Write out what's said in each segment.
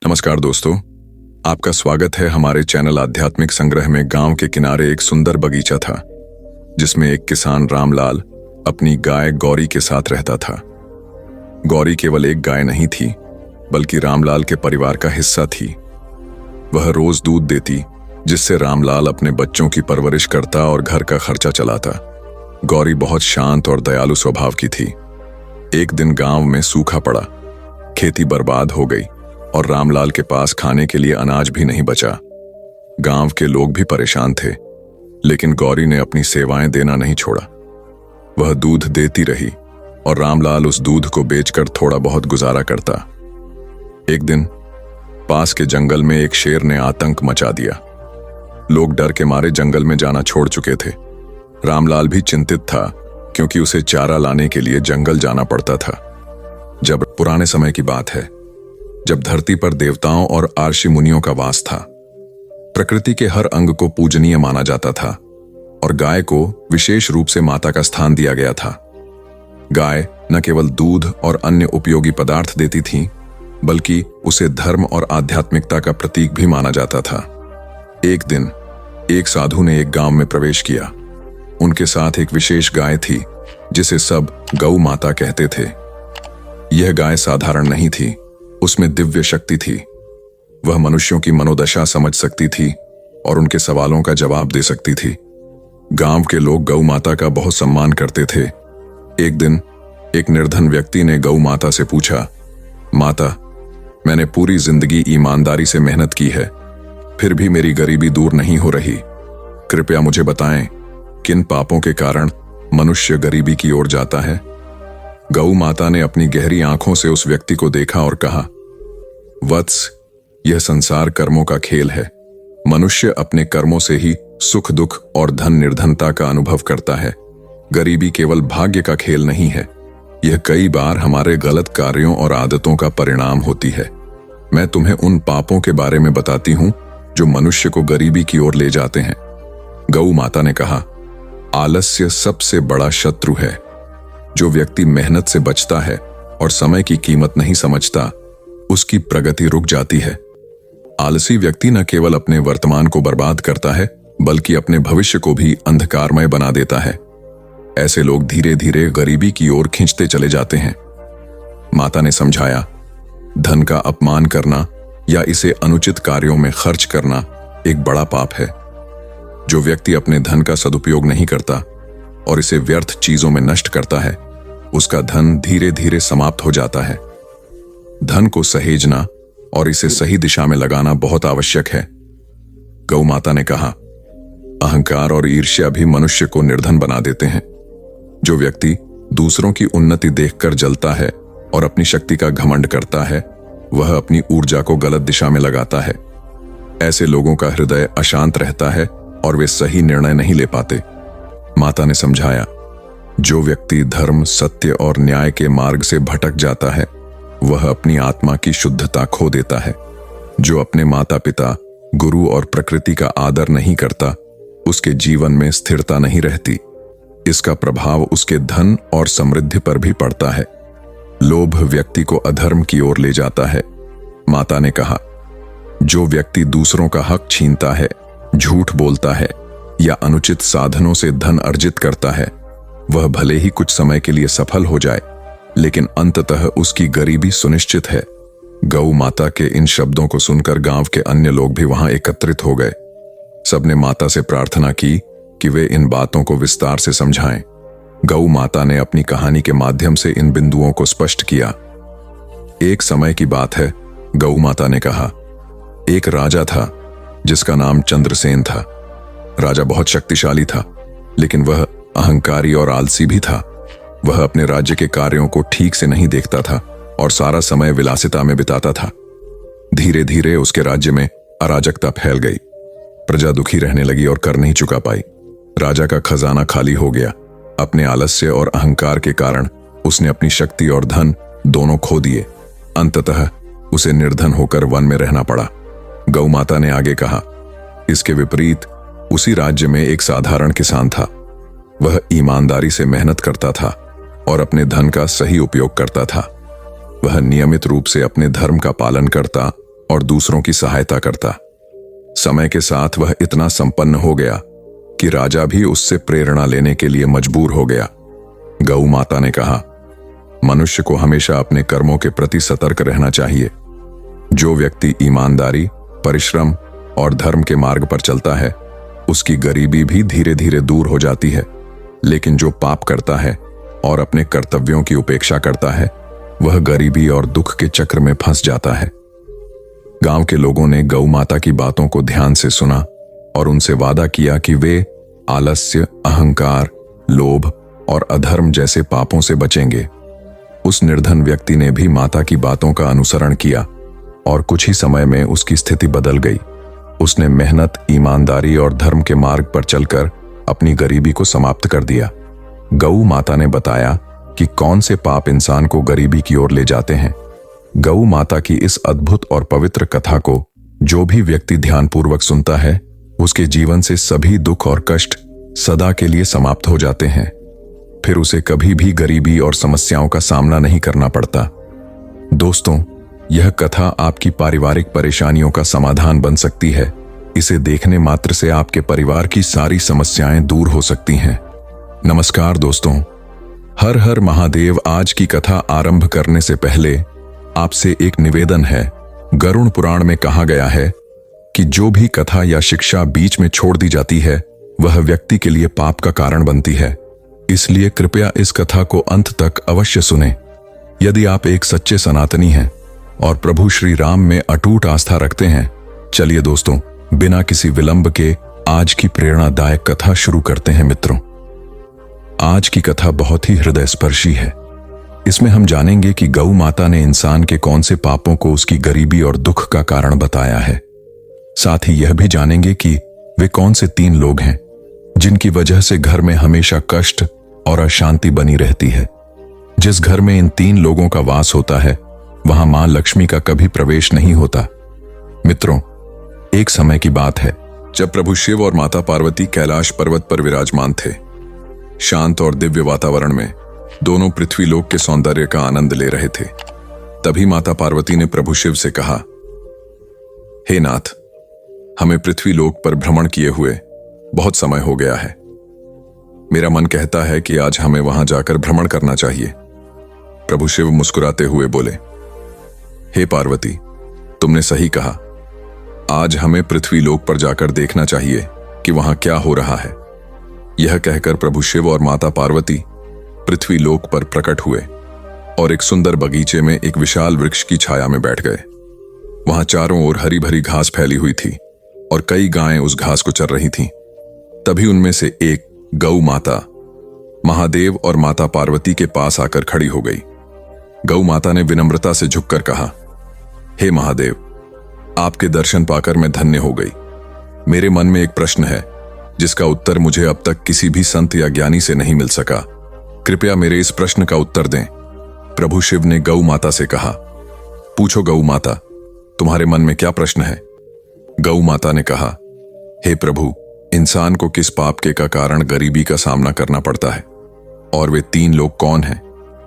नमस्कार दोस्तों, आपका स्वागत है हमारे चैनल आध्यात्मिक संग्रह में। गांव के किनारे एक सुंदर बगीचा था जिसमें एक किसान रामलाल अपनी गाय गौरी के साथ रहता था। गौरी केवल एक गाय नहीं थी बल्कि रामलाल के परिवार का हिस्सा थी। वह रोज दूध देती जिससे रामलाल अपने बच्चों की परवरिश करता और घर का खर्चा चलाता। गौरी बहुत शांत और दयालु स्वभाव की थी। एक दिन गांव में सूखा पड़ा, खेती बर्बाद हो गई और रामलाल के पास खाने के लिए अनाज भी नहीं बचा। गांव के लोग भी परेशान थे, लेकिन गौरी ने अपनी सेवाएं देना नहीं छोड़ा। वह दूध देती रही और रामलाल उस दूध को बेचकर थोड़ा बहुत गुजारा करता। एक दिन पास के जंगल में एक शेर ने आतंक मचा दिया। लोग डर के मारे जंगल में जाना छोड़ चुके थे। रामलाल भी चिंतित था क्योंकि उसे चारा लाने के लिए जंगल जाना पड़ता था। जब पुराने समय की बात है, जब धरती पर देवताओं और आर्षि मुनियों का वास था, प्रकृति के हर अंग को पूजनीय माना जाता था और गाय को विशेष रूप से माता का स्थान दिया गया था। गाय न केवल दूध और अन्य उपयोगी पदार्थ देती थी, बल्कि उसे धर्म और आध्यात्मिकता का प्रतीक भी माना जाता था। एक दिन एक साधु ने एक गांव में प्रवेश किया। उनके साथ एक विशेष गाय थी जिसे सब गौ माता कहते थे। यह गाय साधारण नहीं थी, उसमें दिव्य शक्ति थी। वह मनुष्यों की मनोदशा समझ सकती थी और उनके सवालों का जवाब दे सकती थी। गांव के लोग गौ माता का बहुत सम्मान करते थे। एक दिन एक निर्धन व्यक्ति ने गौ माता से पूछा, माता, मैंने पूरी जिंदगी ईमानदारी से मेहनत की है, फिर भी मेरी गरीबी दूर नहीं हो रही। कृपया मुझे बताएं, किन पापों के कारण मनुष्य गरीबी की ओर जाता है? गौ माता ने अपनी गहरी आंखों से उस व्यक्ति को देखा और कहा, वत्स, यह संसार कर्मों का खेल है। मनुष्य अपने कर्मों से ही सुख दुख और धन निर्धनता का अनुभव करता है। गरीबी केवल भाग्य का खेल नहीं है, यह कई बार हमारे गलत कार्यों और आदतों का परिणाम होती है। मैं तुम्हें उन पापों के बारे में बताती हूं जो मनुष्य को गरीबी की ओर ले जाते हैं। गौ माता ने कहा, आलस्य सबसे बड़ा शत्रु है। जो व्यक्ति मेहनत से बचता है और समय की कीमत नहीं समझता, उसकी प्रगति रुक जाती है। आलसी व्यक्ति न केवल अपने वर्तमान को बर्बाद करता है, बल्कि अपने भविष्य को भी अंधकारमय बना देता है। ऐसे लोग धीरे धीरे गरीबी की ओर खींचते चले जाते हैं। माता ने समझाया, धन का अपमान करना या इसे अनुचित कार्यों में खर्च करना एक बड़ा पाप है। जो व्यक्ति अपने धन का सदुपयोग नहीं करता और इसे व्यर्थ चीजों में नष्ट करता है, उसका धन धीरे धीरे समाप्त हो जाता है। धन को सहेजना और इसे सही दिशा में लगाना बहुत आवश्यक है। गौ माता ने कहा, अहंकार और ईर्ष्या भी मनुष्य को निर्धन बना देते हैं। जो व्यक्ति दूसरों की उन्नति देखकर जलता है और अपनी शक्ति का घमंड करता है, वह अपनी ऊर्जा को गलत दिशा में लगाता है। ऐसे लोगों का हृदय अशांत रहता है और वे सही निर्णय नहीं ले पाते। माता ने समझाया, जो व्यक्ति धर्म, सत्य और न्याय के मार्ग से भटक जाता है, वह अपनी आत्मा की शुद्धता खो देता है। जो अपने माता पिता, गुरु और प्रकृति का आदर नहीं करता, उसके जीवन में स्थिरता नहीं रहती। इसका प्रभाव उसके धन और समृद्धि पर भी पड़ता है। लोभ व्यक्ति को अधर्म की ओर ले जाता है। माता ने कहा, जो व्यक्ति दूसरों का हक छीनता है, झूठ बोलता है या अनुचित साधनों से धन अर्जित करता है, वह भले ही कुछ समय के लिए सफल हो जाए, लेकिन अंततः उसकी गरीबी सुनिश्चित है। गौ माता के इन शब्दों को सुनकर गांव के अन्य लोग भी वहां एकत्रित हो गए। सबने माता से प्रार्थना की कि वे इन बातों को विस्तार से समझाएं। गौ माता ने अपनी कहानी के माध्यम से इन बिंदुओं को स्पष्ट किया। एक समय की बात है, गौ माता ने कहा, एक राजा था जिसका नाम चंद्रसेन था। राजा बहुत शक्तिशाली था, लेकिन वह अहंकारी और आलसी भी था। वह अपने राज्य के कार्यों को ठीक से नहीं देखता था और सारा समय विलासिता में बिताता था। धीरे धीरे उसके राज्य में अराजकता फैल गई। प्रजा दुखी रहने लगी और कर नहीं चुका पाई। राजा का खजाना खाली हो गया। अपने आलस्य और अहंकार के कारण उसने अपनी शक्ति और धन दोनों खो दिए। अंततः उसे निर्धन होकर वन में रहना पड़ा। गौ माता ने आगे कहा, इसके विपरीत उसी राज्य में एक साधारण किसान था। वह ईमानदारी से मेहनत करता था और अपने धन का सही उपयोग करता था। वह नियमित रूप से अपने धर्म का पालन करता और दूसरों की सहायता करता। समय के साथ वह इतना संपन्न हो गया कि राजा भी उससे प्रेरणा लेने के लिए मजबूर हो गया। गौ माता ने कहा, मनुष्य को हमेशा अपने कर्मों के प्रति सतर्क रहना चाहिए। जो व्यक्ति ईमानदारी, परिश्रम और धर्म के मार्ग पर चलता है, उसकी गरीबी भी धीरे धीरे दूर हो जाती है। लेकिन जो पाप करता है और अपने कर्तव्यों की उपेक्षा करता है, वह गरीबी और दुख के चक्र में फंस जाता है। गांव के लोगों ने गौ माता की बातों को ध्यान से सुना और उनसे वादा किया कि वे आलस्य, अहंकार, लोभ और अधर्म जैसे पापों से बचेंगे। उस निर्धन व्यक्ति ने भी माता की बातों का अनुसरण किया और कुछ ही समय में उसकी स्थिति बदल गई। उसने मेहनत, ईमानदारी और धर्म के मार्ग पर चलकर अपनी गरीबी को समाप्त कर दिया। गौ माता ने बताया कि कौन से पाप इंसान को गरीबी की ओर ले जाते हैं। गौ माता की इस अद्भुत और पवित्र कथा को जो भी व्यक्ति ध्यानपूर्वक सुनता है, उसके जीवन से सभी दुख और कष्ट सदा के लिए समाप्त हो जाते हैं। फिर उसे कभी भी गरीबी और समस्याओं का सामना नहीं करना पड़ता। दोस्तों, यह कथा आपकी पारिवारिक परेशानियों का समाधान बन सकती है। इसे देखने मात्र से आपके परिवार की सारी समस्याएं दूर हो सकती हैं। नमस्कार दोस्तों, हर हर महादेव। आज की कथा आरंभ करने से पहले आपसे एक निवेदन है। गरुड़ पुराण में कहा गया है कि जो भी कथा या शिक्षा बीच में छोड़ दी जाती है, वह व्यक्ति के लिए पाप का कारण बनती है। इसलिए कृपया इस कथा को अंत तक अवश्य सुनें। यदि आप एक सच्चे सनातनी हैं और प्रभु श्री राम में अटूट आस्था रखते हैं, चलिए दोस्तों, बिना किसी विलंब के आज की प्रेरणादायक कथा शुरू करते हैं। मित्रों, आज की कथा बहुत ही हृदयस्पर्शी है। इसमें हम जानेंगे कि गौ माता ने इंसान के कौन से पापों को उसकी गरीबी और दुख का कारण बताया है। साथ ही यह भी जानेंगे कि वे कौन से 3 लोग हैं जिनकी वजह से घर में हमेशा कष्ट और अशांति बनी रहती है। जिस घर में इन 3 लोगों का वास होता है, वहां मां लक्ष्मी का कभी प्रवेश नहीं होता। मित्रों, एक समय की बात है जब प्रभु शिव और माता पार्वती कैलाश पर्वत पर विराजमान थे। शांत और दिव्य वातावरण में दोनों पृथ्वी लोक के सौंदर्य का आनंद ले रहे थे। तभी माता पार्वती ने प्रभु शिव से कहा, हे नाथ, हमें पृथ्वी लोक पर भ्रमण किए हुए बहुत समय हो गया है। मेरा मन कहता है कि आज हमें वहां जाकर भ्रमण करना चाहिए। प्रभु शिव मुस्कुराते हुए बोले, हे पार्वती, तुमने सही कहा। आज हमें पृथ्वी लोक पर जाकर देखना चाहिए कि वहां क्या हो रहा है। यह कहकर प्रभु शिव और माता पार्वती पृथ्वी लोक पर प्रकट हुए और एक सुंदर बगीचे में एक विशाल वृक्ष की छाया में बैठ गए। वहां चारों ओर हरी भरी घास फैली हुई थी और कई गायें उस घास को चर रही थीं। तभी उनमें से एक गौ माता महादेव और माता पार्वती के पास आकर खड़ी हो गई। गौ माता ने विनम्रता से झुककर कहा, हे महादेव, आपके दर्शन पाकर मैं धन्य हो गई। मेरे मन में एक प्रश्न है जिसका उत्तर मुझे अब तक किसी भी संत या ज्ञानी से नहीं मिल सका। कृपया मेरे इस प्रश्न का उत्तर दें। प्रभु शिव ने गौ माता से कहा, पूछो गौ माता, तुम्हारे मन में क्या प्रश्न है? गौ माता ने कहा, हे प्रभु, इंसान को किस पाप के का कारण गरीबी का सामना करना पड़ता है? और वे 3 लोग कौन हैं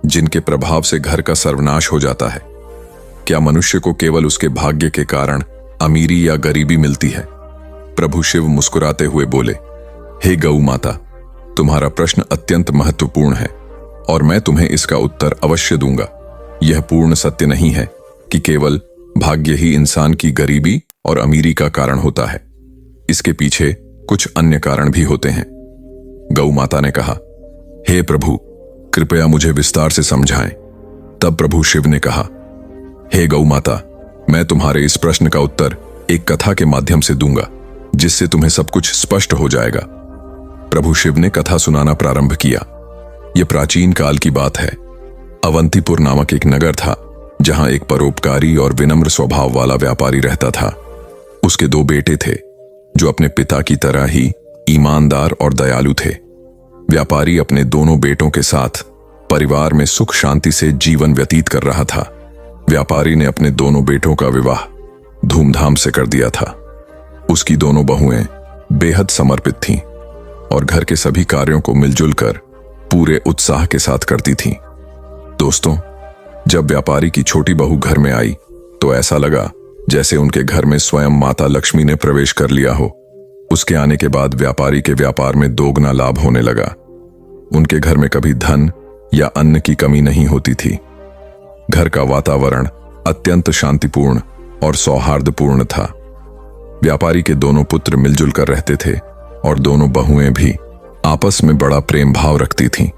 जिनके प्रभाव से घर का सर्वनाश हो जाता है? क्या मनुष्य को केवल उसके भाग्य के कारण अमीरी या गरीबी मिलती है? प्रभु शिव मुस्कुराते हुए बोले, हे गौ माता, तुम्हारा प्रश्न अत्यंत महत्वपूर्ण है और मैं तुम्हें इसका उत्तर अवश्य दूंगा। यह पूर्ण सत्य नहीं है कि केवल भाग्य ही इंसान की गरीबी और अमीरी का कारण होता है। इसके पीछे कुछ अन्य कारण भी होते हैं। गौ माता ने कहा, हे प्रभु, कृपया मुझे विस्तार से समझाएं। तब प्रभु शिव ने कहा, हे गौ माता, मैं तुम्हारे इस प्रश्न का उत्तर एक कथा के माध्यम से दूंगा, जिससे तुम्हें सब कुछ स्पष्ट हो जाएगा। प्रभु शिव ने कथा सुनाना प्रारंभ किया। यह प्राचीन काल की बात है। अवंतीपुर नामक एक नगर था जहां एक परोपकारी और विनम्र स्वभाव वाला व्यापारी रहता था। उसके 2 बेटे थे जो अपने पिता की तरह ही ईमानदार और दयालु थे। व्यापारी अपने दोनों बेटों के साथ परिवार में सुख शांति से जीवन व्यतीत कर रहा था। व्यापारी ने अपने दोनों बेटों का विवाह धूमधाम से कर दिया था। उसकी दोनों बहुएं बेहद समर्पित थीं और घर के सभी कार्यों को मिलजुल कर पूरे उत्साह के साथ करती थीं। दोस्तों, जब व्यापारी की छोटी बहू घर में आई तो ऐसा लगा जैसे उनके घर में स्वयं माता लक्ष्मी ने प्रवेश कर लिया हो। उसके आने के बाद व्यापारी के व्यापार में दोगुना लाभ होने लगा। उनके घर में कभी धन या अन्न की कमी नहीं होती थी। घर का वातावरण अत्यंत शांतिपूर्ण और सौहार्दपूर्ण था। व्यापारी के दोनों पुत्र मिलजुल कर रहते थे और दोनों बहुएं भी आपस में बड़ा प्रेम भाव रखती थीं।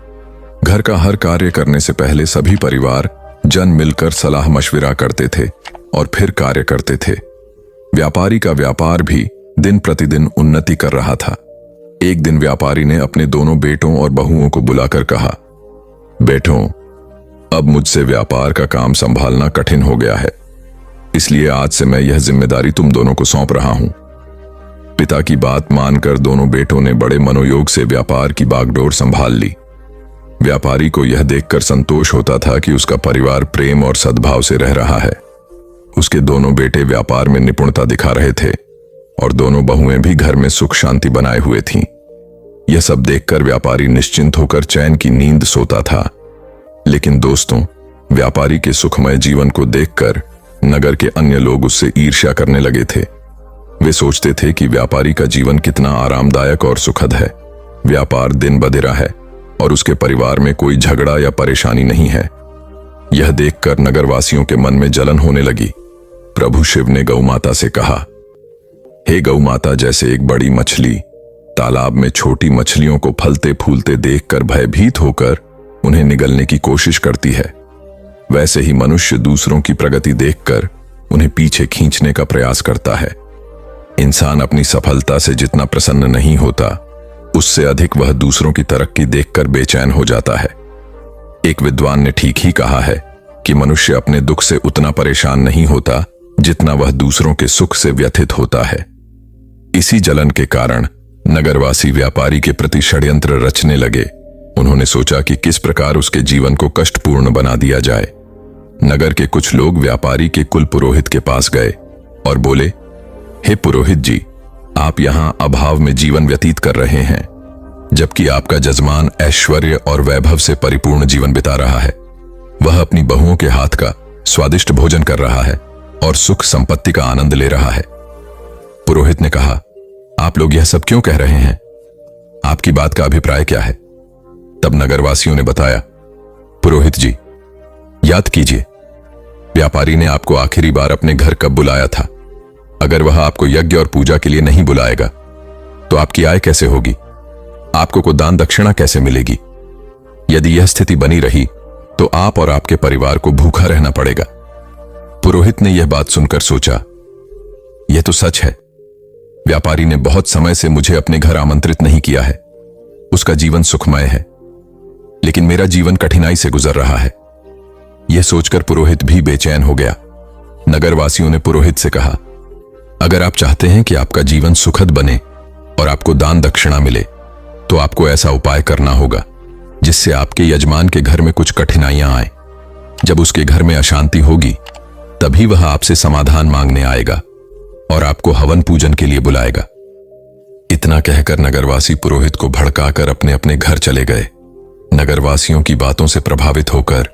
घर का हर कार्य करने से पहले सभी परिवार जन मिलकर सलाह मशविरा करते थे और फिर कार्य करते थे। व्यापारी का व्यापार भी दिन प्रतिदिन उन्नति कर रहा था। एक दिन व्यापारी ने अपने दोनों बेटों और बहुओं को बुलाकर कहा, बेटों, अब मुझसे व्यापार का काम संभालना कठिन हो गया है, इसलिए आज से मैं यह जिम्मेदारी तुम दोनों को सौंप रहा हूं। पिता की बात मानकर दोनों बेटों ने बड़े मनोयोग से व्यापार की बागडोर संभाल ली। व्यापारी को यह देखकर संतोष होता था कि उसका परिवार प्रेम और सद्भाव से रह रहा है। उसके दोनों बेटे व्यापार में निपुणता दिखा रहे थे और दोनों बहुएं भी घर में सुख शांति बनाए हुए थीं। यह सब देखकर व्यापारी निश्चिंत होकर चैन की नींद सोता था। लेकिन दोस्तों, व्यापारी के सुखमय जीवन को देखकर नगर के अन्य लोग उससे ईर्ष्या करने लगे थे। वे सोचते थे कि व्यापारी का जीवन कितना आरामदायक और सुखद है। व्यापार दिन बदिरा है और उसके परिवार में कोई झगड़ा या परेशानी नहीं है। यह देखकर नगरवासियों के मन में जलन होने लगी। प्रभु शिव ने गौ माता से कहा, हे गौ माता, जैसे एक बड़ी मछली तालाब में छोटी मछलियों को फलते फूलते देखकर भयभीत होकर उन्हें निगलने की कोशिश करती है, वैसे ही मनुष्य दूसरों की प्रगति देखकर उन्हें पीछे खींचने का प्रयास करता है। इंसान अपनी सफलता से जितना प्रसन्न नहीं होता, उससे अधिक वह दूसरों की तरक्की देखकर बेचैन हो जाता है। एक विद्वान ने ठीक ही कहा है कि मनुष्य अपने दुख से उतना परेशान नहीं होता जितना वह दूसरों के सुख से व्यथित होता है। इसी जलन के कारण नगरवासी व्यापारी के प्रति षड्यंत्र रचने लगे। उन्होंने सोचा कि किस प्रकार उसके जीवन को कष्टपूर्ण बना दिया जाए। नगर के कुछ लोग व्यापारी के कुल पुरोहित के पास गए और बोले, हे पुरोहित जी, आप यहां अभाव में जीवन व्यतीत कर रहे हैं, जबकि आपका जजमान ऐश्वर्य और वैभव से परिपूर्ण जीवन बिता रहा है। वह अपनी बहुओं के हाथ का स्वादिष्ट भोजन कर रहा है और सुख संपत्ति का आनंद ले रहा है। पुरोहित ने कहा, आप लोग यह सब क्यों कह रहे हैं? आपकी बात का अभिप्राय क्या है? तब नगरवासियों ने बताया, पुरोहित जी, याद कीजिए, व्यापारी ने आपको आखिरी बार अपने घर कब बुलाया था? अगर वह आपको यज्ञ और पूजा के लिए नहीं बुलाएगा तो आपकी आय कैसे होगी? आपको को दान दक्षिणा कैसे मिलेगी? यदि यह स्थिति बनी रही तो आप और आपके परिवार को भूखा रहना पड़ेगा। पुरोहित ने यह बात सुनकर सोचा, यह तो सच है। व्यापारी ने बहुत समय से मुझे अपने घर आमंत्रित नहीं किया है। उसका जीवन सुखमय है, लेकिन मेरा जीवन कठिनाई से गुजर रहा है। यह सोचकर पुरोहित भी बेचैन हो गया। नगरवासियों ने पुरोहित से कहा, अगर आप चाहते हैं कि आपका जीवन सुखद बने और आपको दान दक्षिणा मिले, तो आपको ऐसा उपाय करना होगा जिससे आपके यजमान के घर में कुछ कठिनाइयां आए। जब उसके घर में अशांति होगी, तभी वह आपसे समाधान मांगने आएगा और आपको हवन पूजन के लिए बुलाएगा। इतना कहकर नगरवासी पुरोहित को भड़काकर अपने अपने घर चले गए। नगरवासियों की बातों से प्रभावित होकर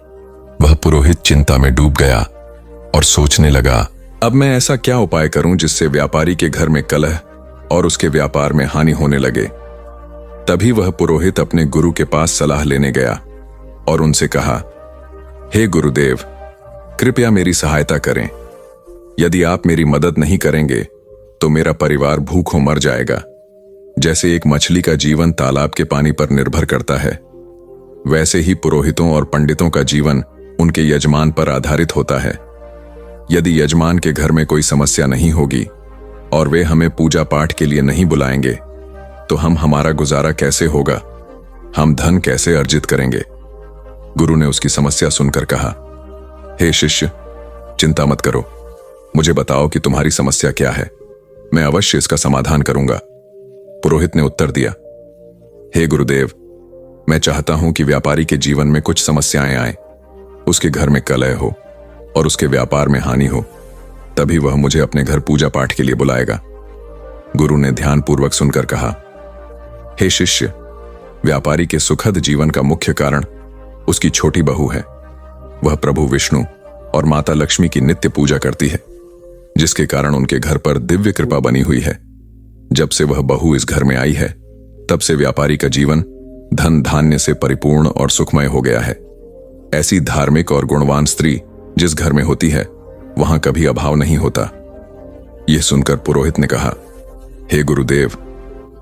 वह पुरोहित चिंता में डूब गया और सोचने लगा, अब मैं ऐसा क्या उपाय करूं जिससे व्यापारी के घर में कलह और उसके व्यापार में हानि होने लगे। तभी वह पुरोहित अपने गुरु के पास सलाह लेने गया और उनसे कहा, हे गुरुदेव, कृपया मेरी सहायता करें। यदि आप मेरी मदद नहीं करेंगे तो मेरा परिवार भूखों मर जाएगा। जैसे एक मछली का जीवन तालाब के पानी पर निर्भर करता है, वैसे ही पुरोहितों और पंडितों का जीवन उनके यजमान पर आधारित होता है। यदि यजमान के घर में कोई समस्या नहीं होगी और वे हमें पूजा पाठ के लिए नहीं बुलाएंगे, तो हमारा गुजारा कैसे होगा? हम धन कैसे अर्जित करेंगे? गुरु ने उसकी समस्या सुनकर कहा, हे शिष्य, चिंता मत करो। मुझे बताओ कि तुम्हारी समस्या क्या है, मैं अवश्य इसका समाधान करूंगा। पुरोहित ने उत्तर दिया, हे गुरुदेव, मैं चाहता हूं कि व्यापारी के जीवन में कुछ समस्याएं आए, उसके घर में कलह हो और उसके व्यापार में हानि हो, तभी वह मुझे अपने घर पूजा पाठ के लिए बुलाएगा। गुरु ने ध्यानपूर्वक सुनकर कहा, हे शिष्य, व्यापारी के सुखद जीवन का मुख्य कारण उसकी छोटी बहू है। वह प्रभु विष्णु और माता लक्ष्मी की नित्य पूजा करती है। जिसके कारण उनके घर पर दिव्य कृपा बनी हुई है। जब से वह बहू इस घर में आई है, तब से व्यापारी का जीवन धन धान्य से परिपूर्ण और सुखमय हो गया है। ऐसी धार्मिक और गुणवान स्त्री जिस घर में होती है, वहां कभी अभाव नहीं होता। यह सुनकर पुरोहित ने कहा, हे गुरुदेव,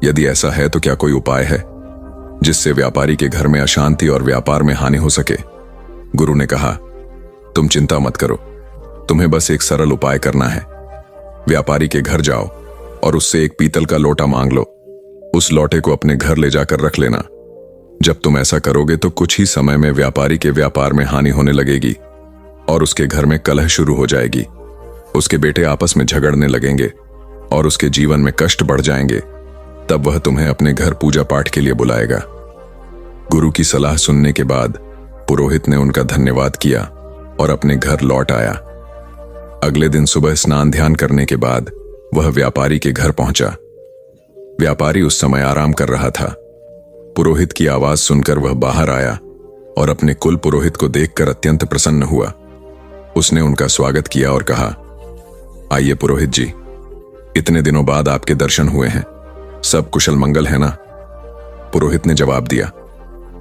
यदि ऐसा है तो क्या कोई उपाय है जिससे व्यापारी के घर में अशांति और व्यापार में हानि हो सके? गुरु ने कहा, तुम चिंता मत करो, तुम्हें बस एक सरल उपाय करना है। व्यापारी के घर जाओ और उससे एक पीतल का लोटा मांग लो। उस लोटे को अपने घर ले जाकर रख लेना। जब तुम ऐसा करोगे तो कुछ ही समय में व्यापारी के व्यापार में हानि होने लगेगी और उसके घर में कलह शुरू हो जाएगी। उसके बेटे आपस में झगड़ने लगेंगे और उसके जीवन में कष्ट बढ़ जाएंगे। तब वह तुम्हें अपने घर पूजा पाठ के लिए बुलाएगा। गुरु की सलाह सुनने के बाद पुरोहित ने उनका धन्यवाद किया और अपने घर लौट आया। अगले दिन सुबह स्नान ध्यान करने के बाद वह व्यापारी के घर पहुंचा। व्यापारी उस समय आराम कर रहा था। पुरोहित की आवाज सुनकर वह बाहर आया और अपने कुल पुरोहित को देखकर अत्यंत प्रसन्न हुआ। उसने उनका स्वागत किया और कहा, आइए पुरोहित जी, इतने दिनों बाद आपके दर्शन हुए हैं। सब कुशल मंगल है ना? पुरोहित ने जवाब दिया,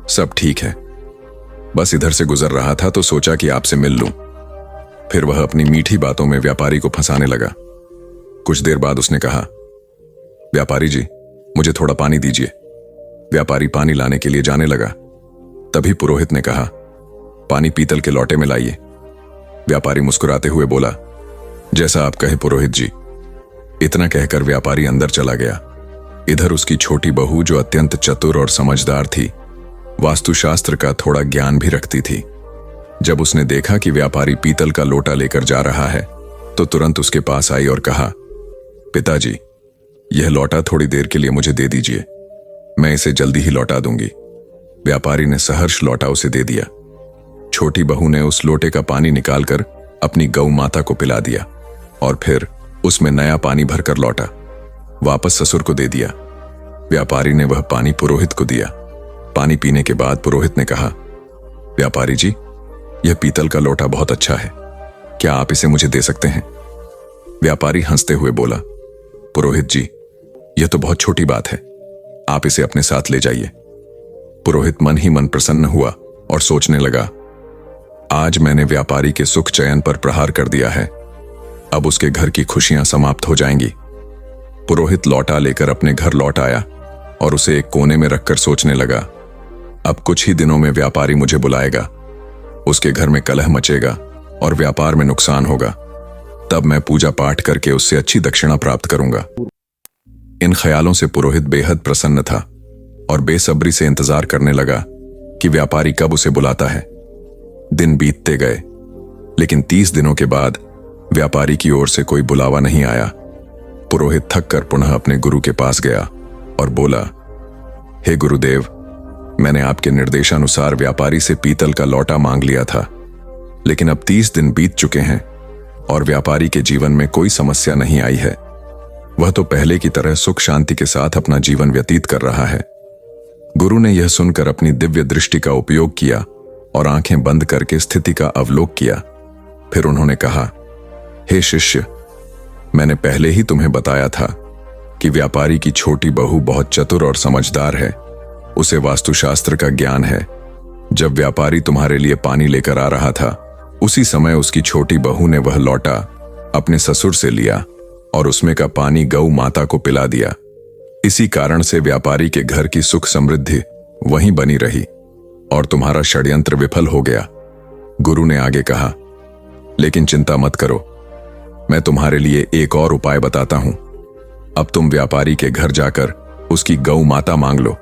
सब ठीक है, बस इधर से गुजर रहा था तो सोचा कि आपसे मिल लूं। फिर वह अपनी मीठी बातों में व्यापारी को फंसाने लगा। कुछ देर बाद उसने कहा, व्यापारी जी, मुझे थोड़ा पानी दीजिए। व्यापारी पानी लाने के लिए जाने लगा। तभी पुरोहित ने कहा, पानी पीतल के लोटे में लाइए। व्यापारी मुस्कुराते हुए बोला, जैसा आप कहे पुरोहित जी। इतना कहकर व्यापारी अंदर चला गया। इधर उसकी छोटी बहू, जो अत्यंत चतुर और समझदार थी, वास्तुशास्त्र का थोड़ा ज्ञान भी रखती थी, जब उसने देखा कि व्यापारी पीतल का लोटा लेकर जा रहा है तो तुरंत उसके पास आई और कहा, पिताजी, यह लोटा थोड़ी देर के लिए मुझे दे दीजिए, मैं इसे जल्दी ही लौटा दूंगी। व्यापारी ने सहर्ष लोटा उसे दे दिया। छोटी बहू ने उस लोटे का पानी निकालकर अपनी गौ माता को पिला दिया और फिर उसमें नया पानी भरकर लौटा, वापस ससुर को दे दिया। व्यापारी ने वह पानी पुरोहित को दिया। पानी पीने के बाद पुरोहित ने कहा, व्यापारी जी, यह पीतल का लोटा बहुत अच्छा है, क्या आप इसे मुझे दे सकते हैं? व्यापारी हंसते हुए बोला, पुरोहित जी, यह तो बहुत छोटी बात है, आप इसे अपने साथ ले जाइए। पुरोहित मन ही मन प्रसन्न हुआ और सोचने लगा, आज मैंने व्यापारी के सुख चयन पर प्रहार कर दिया है, अब उसके घर की खुशियां समाप्त हो जाएंगी। पुरोहित लौटा लेकर अपने घर लौट आया और उसे एक कोने में रखकर सोचने लगा, अब कुछ ही दिनों में व्यापारी मुझे बुलाएगा, उसके घर में कलह मचेगा और व्यापार में नुकसान होगा, तब मैं पूजा पाठ करके उससे अच्छी दक्षिणा प्राप्त करूंगा। इन ख्यालों से पुरोहित बेहद प्रसन्न था और बेसब्री से इंतजार करने लगा कि व्यापारी कब उसे बुलाता है। दिन बीतते गए, लेकिन 30 दिनों के बाद व्यापारी की ओर से कोई बुलावा नहीं आया। पुरोहित थक कर पुनः अपने गुरु के पास गया और बोला, हे गुरुदेव, मैंने आपके निर्देशानुसार व्यापारी से पीतल का लोटा मांग लिया था, लेकिन अब 30 दिन बीत चुके हैं और व्यापारी के जीवन में कोई समस्या नहीं आई है। वह तो पहले की तरह सुख शांति के साथ अपना जीवन व्यतीत कर रहा है। गुरु ने यह सुनकर अपनी दिव्य दृष्टि का उपयोग किया और आंखें बंद करके स्थिति का अवलोक किया। फिर उन्होंने कहा, हे शिष्य, मैंने पहले ही तुम्हें बताया था कि व्यापारी की छोटी बहू बहुत चतुर और समझदार है, उसे वास्तुशास्त्र का ज्ञान है। जब व्यापारी तुम्हारे लिए पानी लेकर आ रहा था, उसी समय उसकी छोटी बहू ने वह लोटा अपने ससुर से लिया और उसमें का पानी गौ माता को पिला दिया। इसी कारण से व्यापारी के घर की सुख समृद्धि वहीं बनी रही और तुम्हारा षड्यंत्र विफल हो गया। गुरु ने आगे कहा, लेकिन चिंता मत करो, मैं तुम्हारे लिए एक और उपाय बताता हूं। अब तुम व्यापारी के घर जाकर उसकी गौ माता मांग लो।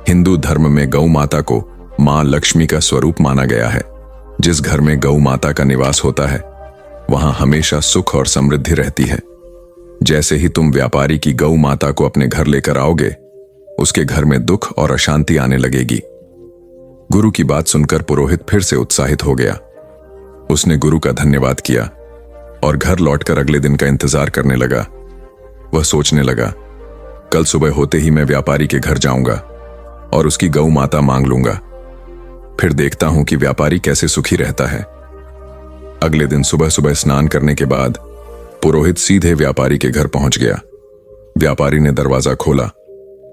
हिंदू धर्म में गौ माता को मां लक्ष्मी का स्वरूप माना गया है। जिस घर में गौ माता का निवास होता है, वहां हमेशा सुख और समृद्धि रहती है। जैसे ही तुम व्यापारी की गौ माता को अपने घर लेकर आओगे, उसके घर में दुख और अशांति आने लगेगी। गुरु की बात सुनकर पुरोहित फिर से उत्साहित हो गया। उसने गुरु का धन्यवाद किया और घर लौटकर अगले दिन का इंतजार करने लगा। वह सोचने लगा, कल सुबह होते ही मैं व्यापारी के घर जाऊंगा और उसकी गौ माता मांग लूंगा, फिर देखता हूं कि व्यापारी कैसे सुखी रहता है। अगले दिन सुबह सुबह स्नान करने के बाद पुरोहित सीधे व्यापारी के घर पहुंच गया। व्यापारी ने दरवाजा खोला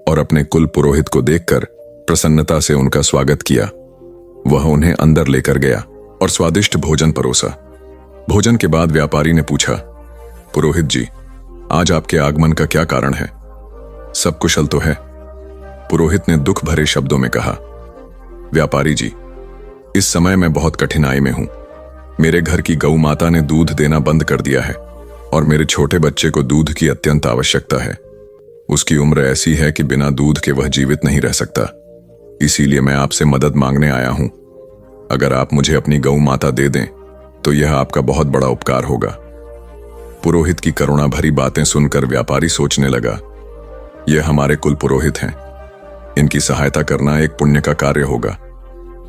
और अपने कुल पुरोहित को देखकर प्रसन्नता से उनका स्वागत किया। वह उन्हें अंदर लेकर गया और स्वादिष्ट भोजन परोसा। भोजन के बाद व्यापारी ने पूछा, पुरोहित जी, आज आपके आगमन का क्या कारण है? सब कुशल तो है? पुरोहित ने दुख भरे शब्दों में कहा, व्यापारी जी, इस समय मैं बहुत कठिनाई में हूं। मेरे घर की गौ माता ने दूध देना बंद कर दिया है और मेरे छोटे बच्चे को दूध की अत्यंत आवश्यकता है। उसकी उम्र ऐसी है कि बिना दूध के वह जीवित नहीं रह सकता। इसीलिए मैं आपसे मदद मांगने आया हूं। अगर आप मुझे अपनी गौ माता दे दें तो यह आपका बहुत बड़ा उपकार होगा। पुरोहित की करुणा भरी बातें सुनकर व्यापारी सोचने लगा, यह हमारे कुल पुरोहित हैं। इनकी सहायता करना एक पुण्य का कार्य होगा।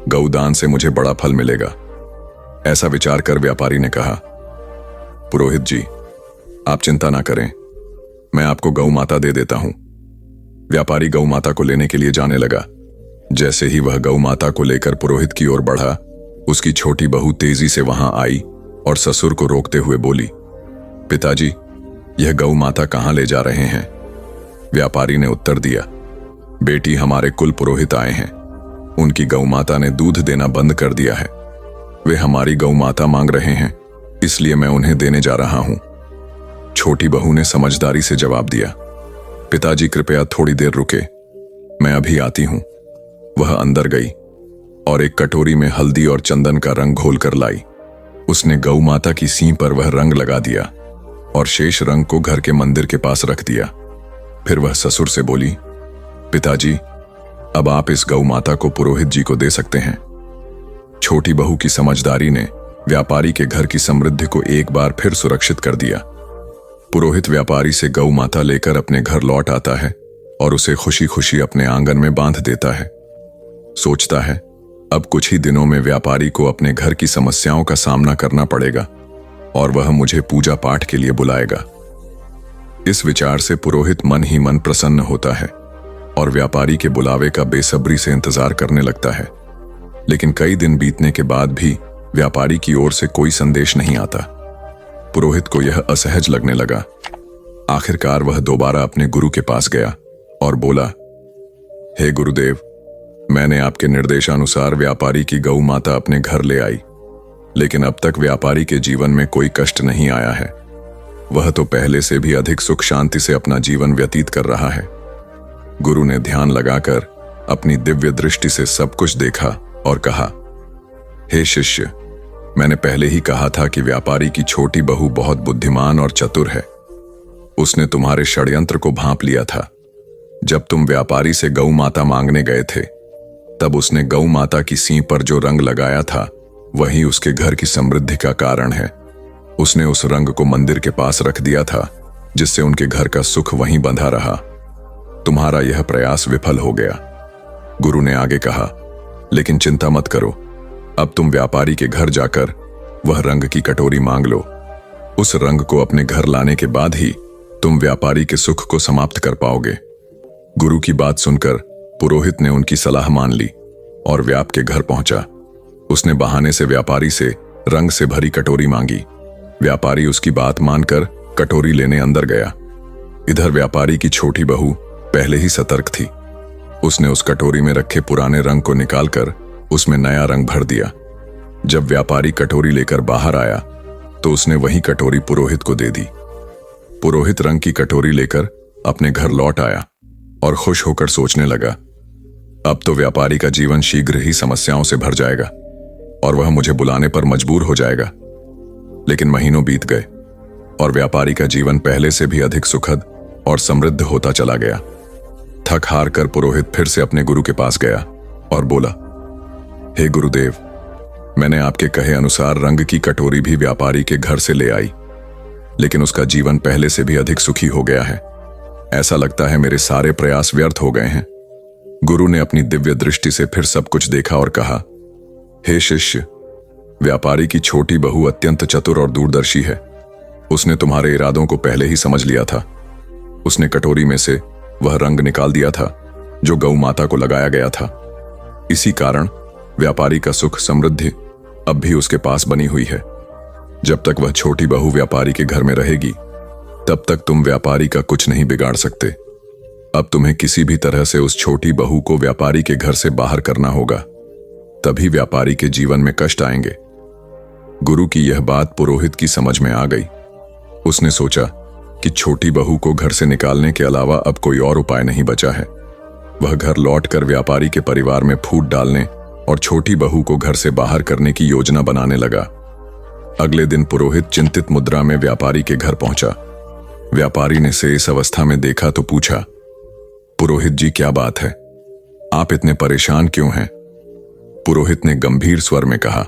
गौदान से मुझे बड़ा फल मिलेगा। ऐसा विचार कर व्यापारी ने कहा, पुरोहित जी, आप चिंता ना करें, मैं आपको गौ माता दे देता हूं। व्यापारी गौ माता को लेने के लिए जाने लगा। जैसे ही वह गौ माता को लेकर पुरोहित की ओर बढ़ा, उसकी छोटी बहू तेजी से वहां आई और ससुर को रोकते हुए बोली, पिताजी, यह गौ माता कहां ले जा रहे हैं? व्यापारी ने उत्तर दिया, बेटी, हमारे कुल पुरोहित आए हैं। उनकी गौ माता ने दूध देना बंद कर दिया है। वे हमारी गौ माता मांग रहे हैं, इसलिए मैं उन्हें देने जा रहा हूं। छोटी बहू ने समझदारी से जवाब दिया, पिताजी कृपया थोड़ी देर रुके, मैं अभी आती हूं। वह अंदर गई और एक कटोरी में हल्दी और चंदन का रंग घोलकर लाई। उसने गौ माता की सींग पर वह रंग लगा दिया और शेष रंग को घर के मंदिर के पास रख दिया। फिर वह ससुर से बोली, पिताजी, अब आप इस गौ माता को पुरोहित जी को दे सकते हैं। छोटी बहू की समझदारी ने व्यापारी के घर की समृद्धि को एक बार फिर सुरक्षित कर दिया। पुरोहित व्यापारी से गौ माता लेकर अपने घर लौट आता है और उसे खुशी खुशी अपने आंगन में बांध देता है। सोचता है, अब कुछ ही दिनों में व्यापारी को अपने घर की समस्याओं का सामना करना पड़ेगा और वह मुझे पूजा पाठ के लिए बुलाएगा। इस विचार से पुरोहित मन ही मन प्रसन्न होता है और व्यापारी के बुलावे का बेसब्री से इंतजार करने लगता है। लेकिन कई दिन बीतने के बाद भी व्यापारी की ओर से कोई संदेश नहीं आता। पुरोहित को यह असहज लगने लगा। आखिरकार वह दोबारा अपने गुरु के पास गया और बोला, हे गुरुदेव, मैंने आपके निर्देशानुसार व्यापारी की गौ माता अपने घर ले आई, लेकिन अब तक व्यापारी के जीवन में कोई कष्ट नहीं आया है। वह तो पहले से भी अधिक सुख शांति से अपना जीवन व्यतीत कर रहा है। गुरु ने ध्यान लगाकर अपनी दिव्य दृष्टि से सब कुछ देखा और कहा, हे शिष्य, मैंने पहले ही कहा था कि व्यापारी की छोटी बहू बहुत बुद्धिमान और चतुर है। उसने तुम्हारे षड्यंत्र को भांप लिया था। जब तुम व्यापारी से गौ माता मांगने गए थे, तब उसने गौ माता की सींग पर जो रंग लगाया था वही उसके घर की समृद्धि का कारण है। उसने उस रंग को मंदिर के पास रख दिया था, जिससे उनके घर का सुख वहीं बंधा रहा। तुम्हारा यह प्रयास विफल हो गया। गुरु ने आगे कहा, लेकिन चिंता मत करो, अब तुम व्यापारी के घर जाकर वह रंग की कटोरी मांग लो। उस रंग को अपने घर लाने के बाद ही तुम व्यापारी के सुख को समाप्त कर पाओगे। गुरु की बात सुनकर पुरोहित ने उनकी सलाह मान ली और व्याप के घर पहुंचा। उसने बहाने से व्यापारी से रंग से भरी कटोरी मांगी। व्यापारी उसकी बात मानकर कटोरी लेने अंदर गया। इधर व्यापारी की छोटी बहू पहले ही सतर्क थी। उसने उस कटोरी में रखे पुराने रंग को निकालकर उसमें नया रंग भर दिया। जब व्यापारी कटोरी लेकर बाहर आया तो उसने वही कटोरी पुरोहित को दे दी। पुरोहित रंग की कटोरी लेकर अपने घर लौट आया और खुश होकर सोचने लगा, अब तो व्यापारी का जीवन शीघ्र ही समस्याओं से भर जाएगा और वह मुझे बुलाने पर मजबूर हो जाएगा। लेकिन महीनों बीत गए और व्यापारी का जीवन पहले से भी अधिक सुखद और समृद्ध होता चला गया। थक हार कर पुरोहित फिर से अपने गुरु के पास गया और बोला, हे गुरुदेव, मैंने आपके कहे अनुसार रंग की कटोरी भी व्यापारी के घर से ले आई, लेकिन उसका जीवन पहले से भी अधिक सुखी हो गया है। ऐसा लगता है मेरे सारे प्रयास व्यर्थ हो गए हैं। गुरु ने अपनी दिव्य दृष्टि से फिर सब कुछ देखा और कहा, हे शिष्य, व्यापारी की छोटी बहू अत्यंत चतुर और दूरदर्शी है। उसने तुम्हारे इरादों को पहले ही समझ लिया था। उसने कटोरी में से वह रंग निकाल दिया था जो गौ माता को लगाया गया था। इसी कारण व्यापारी का सुख समृद्धि अब भी उसके पास बनी हुई है। जब तक वह छोटी बहू व्यापारी के घर में रहेगी तब तक तुम व्यापारी का कुछ नहीं बिगाड़ सकते। अब तुम्हें किसी भी तरह से उस छोटी बहू को व्यापारी के घर से बाहर करना होगा, तभी व्यापारी के जीवन में कष्ट आएंगे। गुरु की यह बात पुरोहित की समझ में आ गई। उसने सोचा कि छोटी बहू को घर से निकालने के अलावा अब कोई और उपाय नहीं बचा है। वह घर लौटकर व्यापारी के परिवार में फूट डालने और छोटी बहू को घर से बाहर करने की योजना बनाने लगा। अगले दिन पुरोहित चिंतित मुद्रा में व्यापारी के घर पहुंचा। व्यापारी ने उसे इस अवस्था में देखा तो पूछा, पुरोहित जी क्या बात है, आप इतने परेशान क्यों हैं? पुरोहित ने गंभीर स्वर में कहा,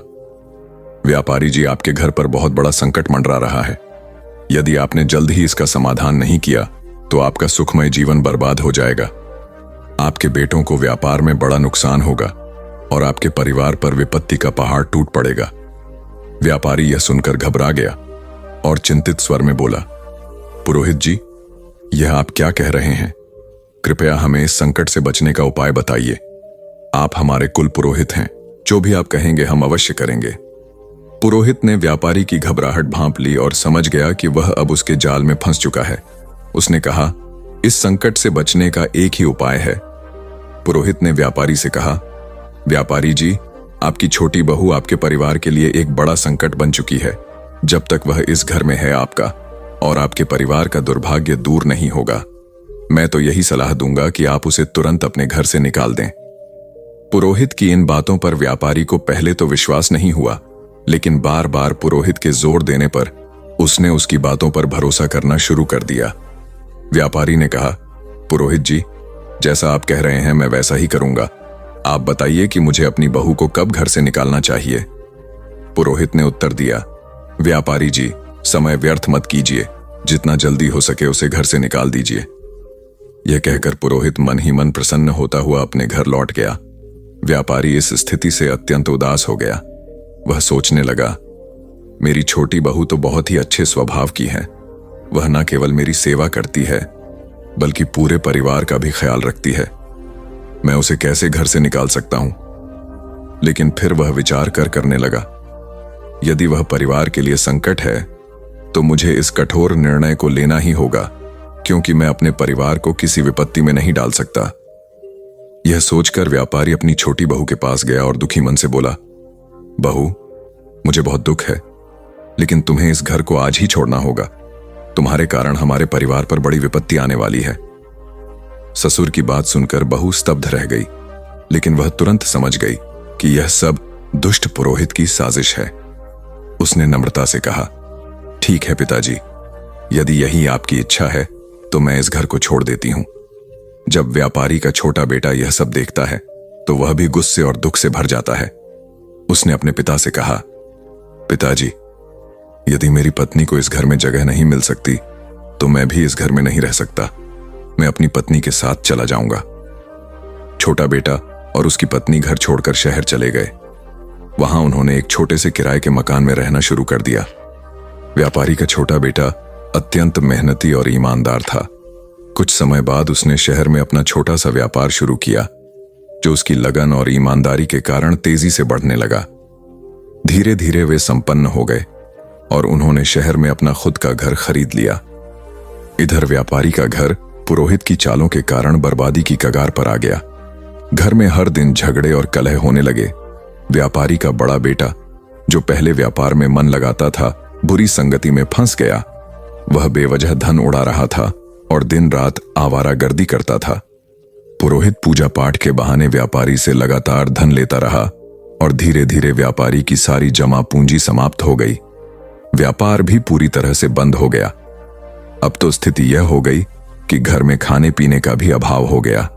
व्यापारी जी आपके घर पर बहुत बड़ा संकट मंडरा रहा है। यदि आपने जल्द ही इसका समाधान नहीं किया तो आपका सुखमय जीवन बर्बाद हो जाएगा। आपके बेटों को व्यापार में बड़ा नुकसान होगा और आपके परिवार पर विपत्ति का पहाड़ टूट पड़ेगा। व्यापारी यह सुनकर घबरा गया और चिंतित स्वर में बोला, पुरोहित जी यह आप क्या कह रहे हैं? कृपया हमें इस संकट से बचने का उपाय बताइए। आप हमारे कुल पुरोहित हैं, जो भी आप कहेंगे हम अवश्य करेंगे। पुरोहित ने व्यापारी की घबराहट भांप ली और समझ गया कि वह अब उसके जाल में फंस चुका है। उसने कहा, इस संकट से बचने का एक ही उपाय है। पुरोहित ने व्यापारी से कहा, व्यापारी जी आपकी छोटी बहू आपके परिवार के लिए एक बड़ा संकट बन चुकी है। जब तक वह इस घर में है आपका और आपके परिवार का दुर्भाग्य दूर नहीं होगा। मैं तो यही सलाह दूंगा कि आप उसे तुरंत अपने घर से निकाल दें। पुरोहित की इन बातों पर व्यापारी को पहले तो विश्वास नहीं हुआ, लेकिन बार बार पुरोहित के जोर देने पर उसने उसकी बातों पर भरोसा करना शुरू कर दिया। व्यापारी ने कहा, पुरोहित जी जैसा आप कह रहे हैं मैं वैसा ही करूंगा। आप बताइए कि मुझे अपनी बहू को कब घर से निकालना चाहिए? पुरोहित ने उत्तर दिया, व्यापारी जी समय व्यर्थ मत कीजिए, जितना जल्दी हो सके उसे घर से निकाल दीजिए। यह कहकर पुरोहित मन ही मन प्रसन्न होता हुआ अपने घर लौट गया। व्यापारी इस स्थिति से अत्यंत उदास हो गया। वह सोचने लगा, मेरी छोटी बहू तो बहुत ही अच्छे स्वभाव की है। वह न केवल मेरी सेवा करती है बल्कि पूरे परिवार का भी ख्याल रखती है। मैं उसे कैसे घर से निकाल सकता हूं? लेकिन फिर वह विचार करने लगा, यदि वह परिवार के लिए संकट है तो मुझे इस कठोर निर्णय को लेना ही होगा, क्योंकि मैं अपने परिवार को किसी विपत्ति में नहीं डाल सकता। यह सोचकर व्यापारी अपनी छोटी बहू के पास गया और दुखी मन से बोला, बहू मुझे बहुत दुख है, लेकिन तुम्हें इस घर को आज ही छोड़ना होगा। तुम्हारे कारण हमारे परिवार पर बड़ी विपत्ति आने वाली है। ससुर की बात सुनकर बहू स्तब्ध रह गई, लेकिन वह तुरंत समझ गई कि यह सब दुष्ट पुरोहित की साजिश है। उसने नम्रता से कहा, ठीक है पिताजी, यदि यही आपकी इच्छा है तो मैं इस घर को छोड़ देती हूं। जब व्यापारी का छोटा बेटा यह सब देखता है तो वह भी गुस्से और दुख से भर जाता है। उसने अपने पिता से कहा, पिताजी यदि मेरी पत्नी को इस घर में जगह नहीं मिल सकती तो मैं भी इस घर में नहीं रह सकता। मैं अपनी पत्नी के साथ चला जाऊंगा। छोटा बेटा और उसकी पत्नी घर छोड़कर शहर चले गए। वहां उन्होंने एक छोटे से किराए के मकान में रहना शुरू कर दिया। व्यापारी का छोटा बेटा अत्यंत मेहनती और ईमानदार था। कुछ समय बाद उसने शहर में अपना छोटा सा व्यापार शुरू किया, जो उसकी लगन और ईमानदारी के कारण तेजी से बढ़ने लगा। धीरे धीरे वे संपन्न हो गए और उन्होंने शहर में अपना खुद का घर खरीद लिया। इधर व्यापारी का घर पुरोहित की चालों के कारण बर्बादी की कगार पर आ गया। घर में हर दिन झगड़े और कलह होने लगे। व्यापारी का बड़ा बेटा, जो पहले व्यापार में मन लगाता था, बुरी संगति में फंस गया। वह बेवजह धन उड़ा रहा था और दिन रात आवारागर्दी करता था। पुरोहित पूजा पाठ के बहाने व्यापारी से लगातार धन लेता रहा और धीरे धीरे व्यापारी की सारी जमा पूंजी समाप्त हो गई। व्यापार भी पूरी तरह से बंद हो गया। अब तो स्थिति यह हो गई कि घर में खाने पीने का भी अभाव हो गया।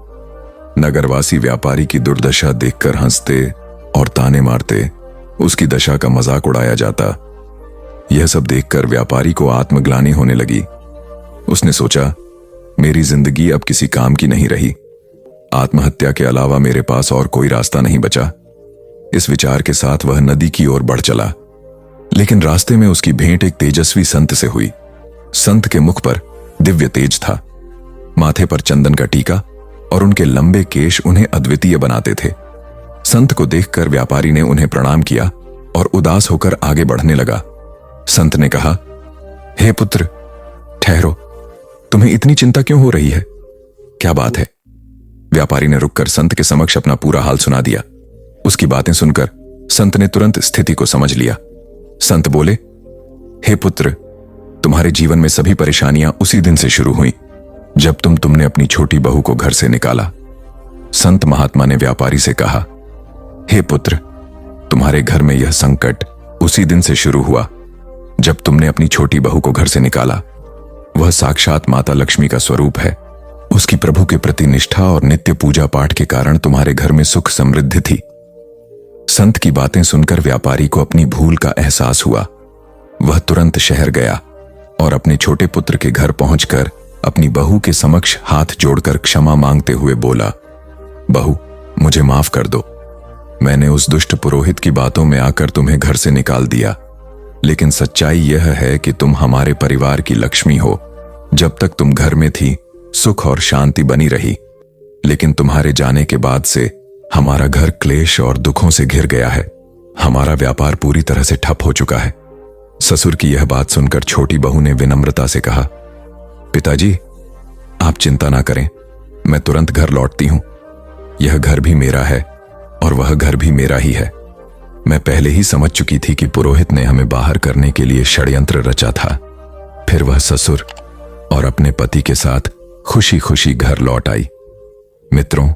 नगरवासी व्यापारी की दुर्दशा देखकर हंसते और ताने मारते उसकी दशा का मजाक उड़ाया जाता। यह सब देखकर व्यापारी को आत्मग्लानि होने लगी। उसने सोचा, मेरी जिंदगी अब किसी काम की नहीं रही। आत्महत्या के अलावा मेरे पास और कोई रास्ता नहीं बचा। इस विचार के साथ वह नदी की ओर बढ़ चला, लेकिन रास्ते में उसकी भेंट एक तेजस्वी संत से हुई। संत के मुख पर दिव्य तेज था, माथे पर चंदन का टीका और उनके लंबे केश उन्हें अद्वितीय बनाते थे। संत को देखकर व्यापारी ने उन्हें प्रणाम किया और उदास होकर आगे बढ़ने लगा। संत ने कहा, हे पुत्र, ठहरो, तुम्हें इतनी चिंता क्यों हो रही है? क्या बात है? व्यापारी ने रुककर संत के समक्ष अपना पूरा हाल सुना दिया। उसकी बातें सुनकर संत ने तुरंत स्थिति को समझ लिया। संत बोले, हे पुत्र, तुम्हारे जीवन में सभी परेशानियां उसी दिन से शुरू हुई जब तुमने अपनी छोटी बहू को घर से निकाला। संत महात्मा ने व्यापारी से कहा, हे पुत्र, तुम्हारे घर में यह संकट उसी दिन से शुरू हुआ जब तुमने अपनी छोटी बहू को घर से निकाला। वह साक्षात माता लक्ष्मी का स्वरूप है। उसकी प्रभु के प्रति निष्ठा और नित्य पूजा पाठ के कारण तुम्हारे घर में सुख समृद्धि थी। संत की बातें सुनकर व्यापारी को अपनी भूल का एहसास हुआ। वह तुरंत शहर गया और अपने छोटे पुत्र के घर पहुंचकर अपनी बहू के समक्ष हाथ जोड़कर क्षमा मांगते हुए बोला, बहू, मुझे माफ कर दो। मैंने उस दुष्ट पुरोहित की बातों में आकर तुम्हें घर से निकाल दिया, लेकिन सच्चाई यह है कि तुम हमारे परिवार की लक्ष्मी हो। जब तक तुम घर में थी, सुख और शांति बनी रही, लेकिन तुम्हारे जाने के बाद से हमारा घर क्लेश और दुखों से घिर गया है। हमारा व्यापार पूरी तरह से ठप हो चुका है। ससुर की यह बात सुनकर छोटी बहू ने विनम्रता से कहा, पिताजी, आप चिंता ना करें, मैं तुरंत घर लौटती हूं। यह घर भी मेरा है और वह घर भी मेरा ही है। मैं पहले ही समझ चुकी थी कि पुरोहित ने हमें बाहर करने के लिए षड्यंत्र रचा था। फिर वह ससुर और अपने पति के साथ खुशी खुशी घर लौट आई। मित्रों,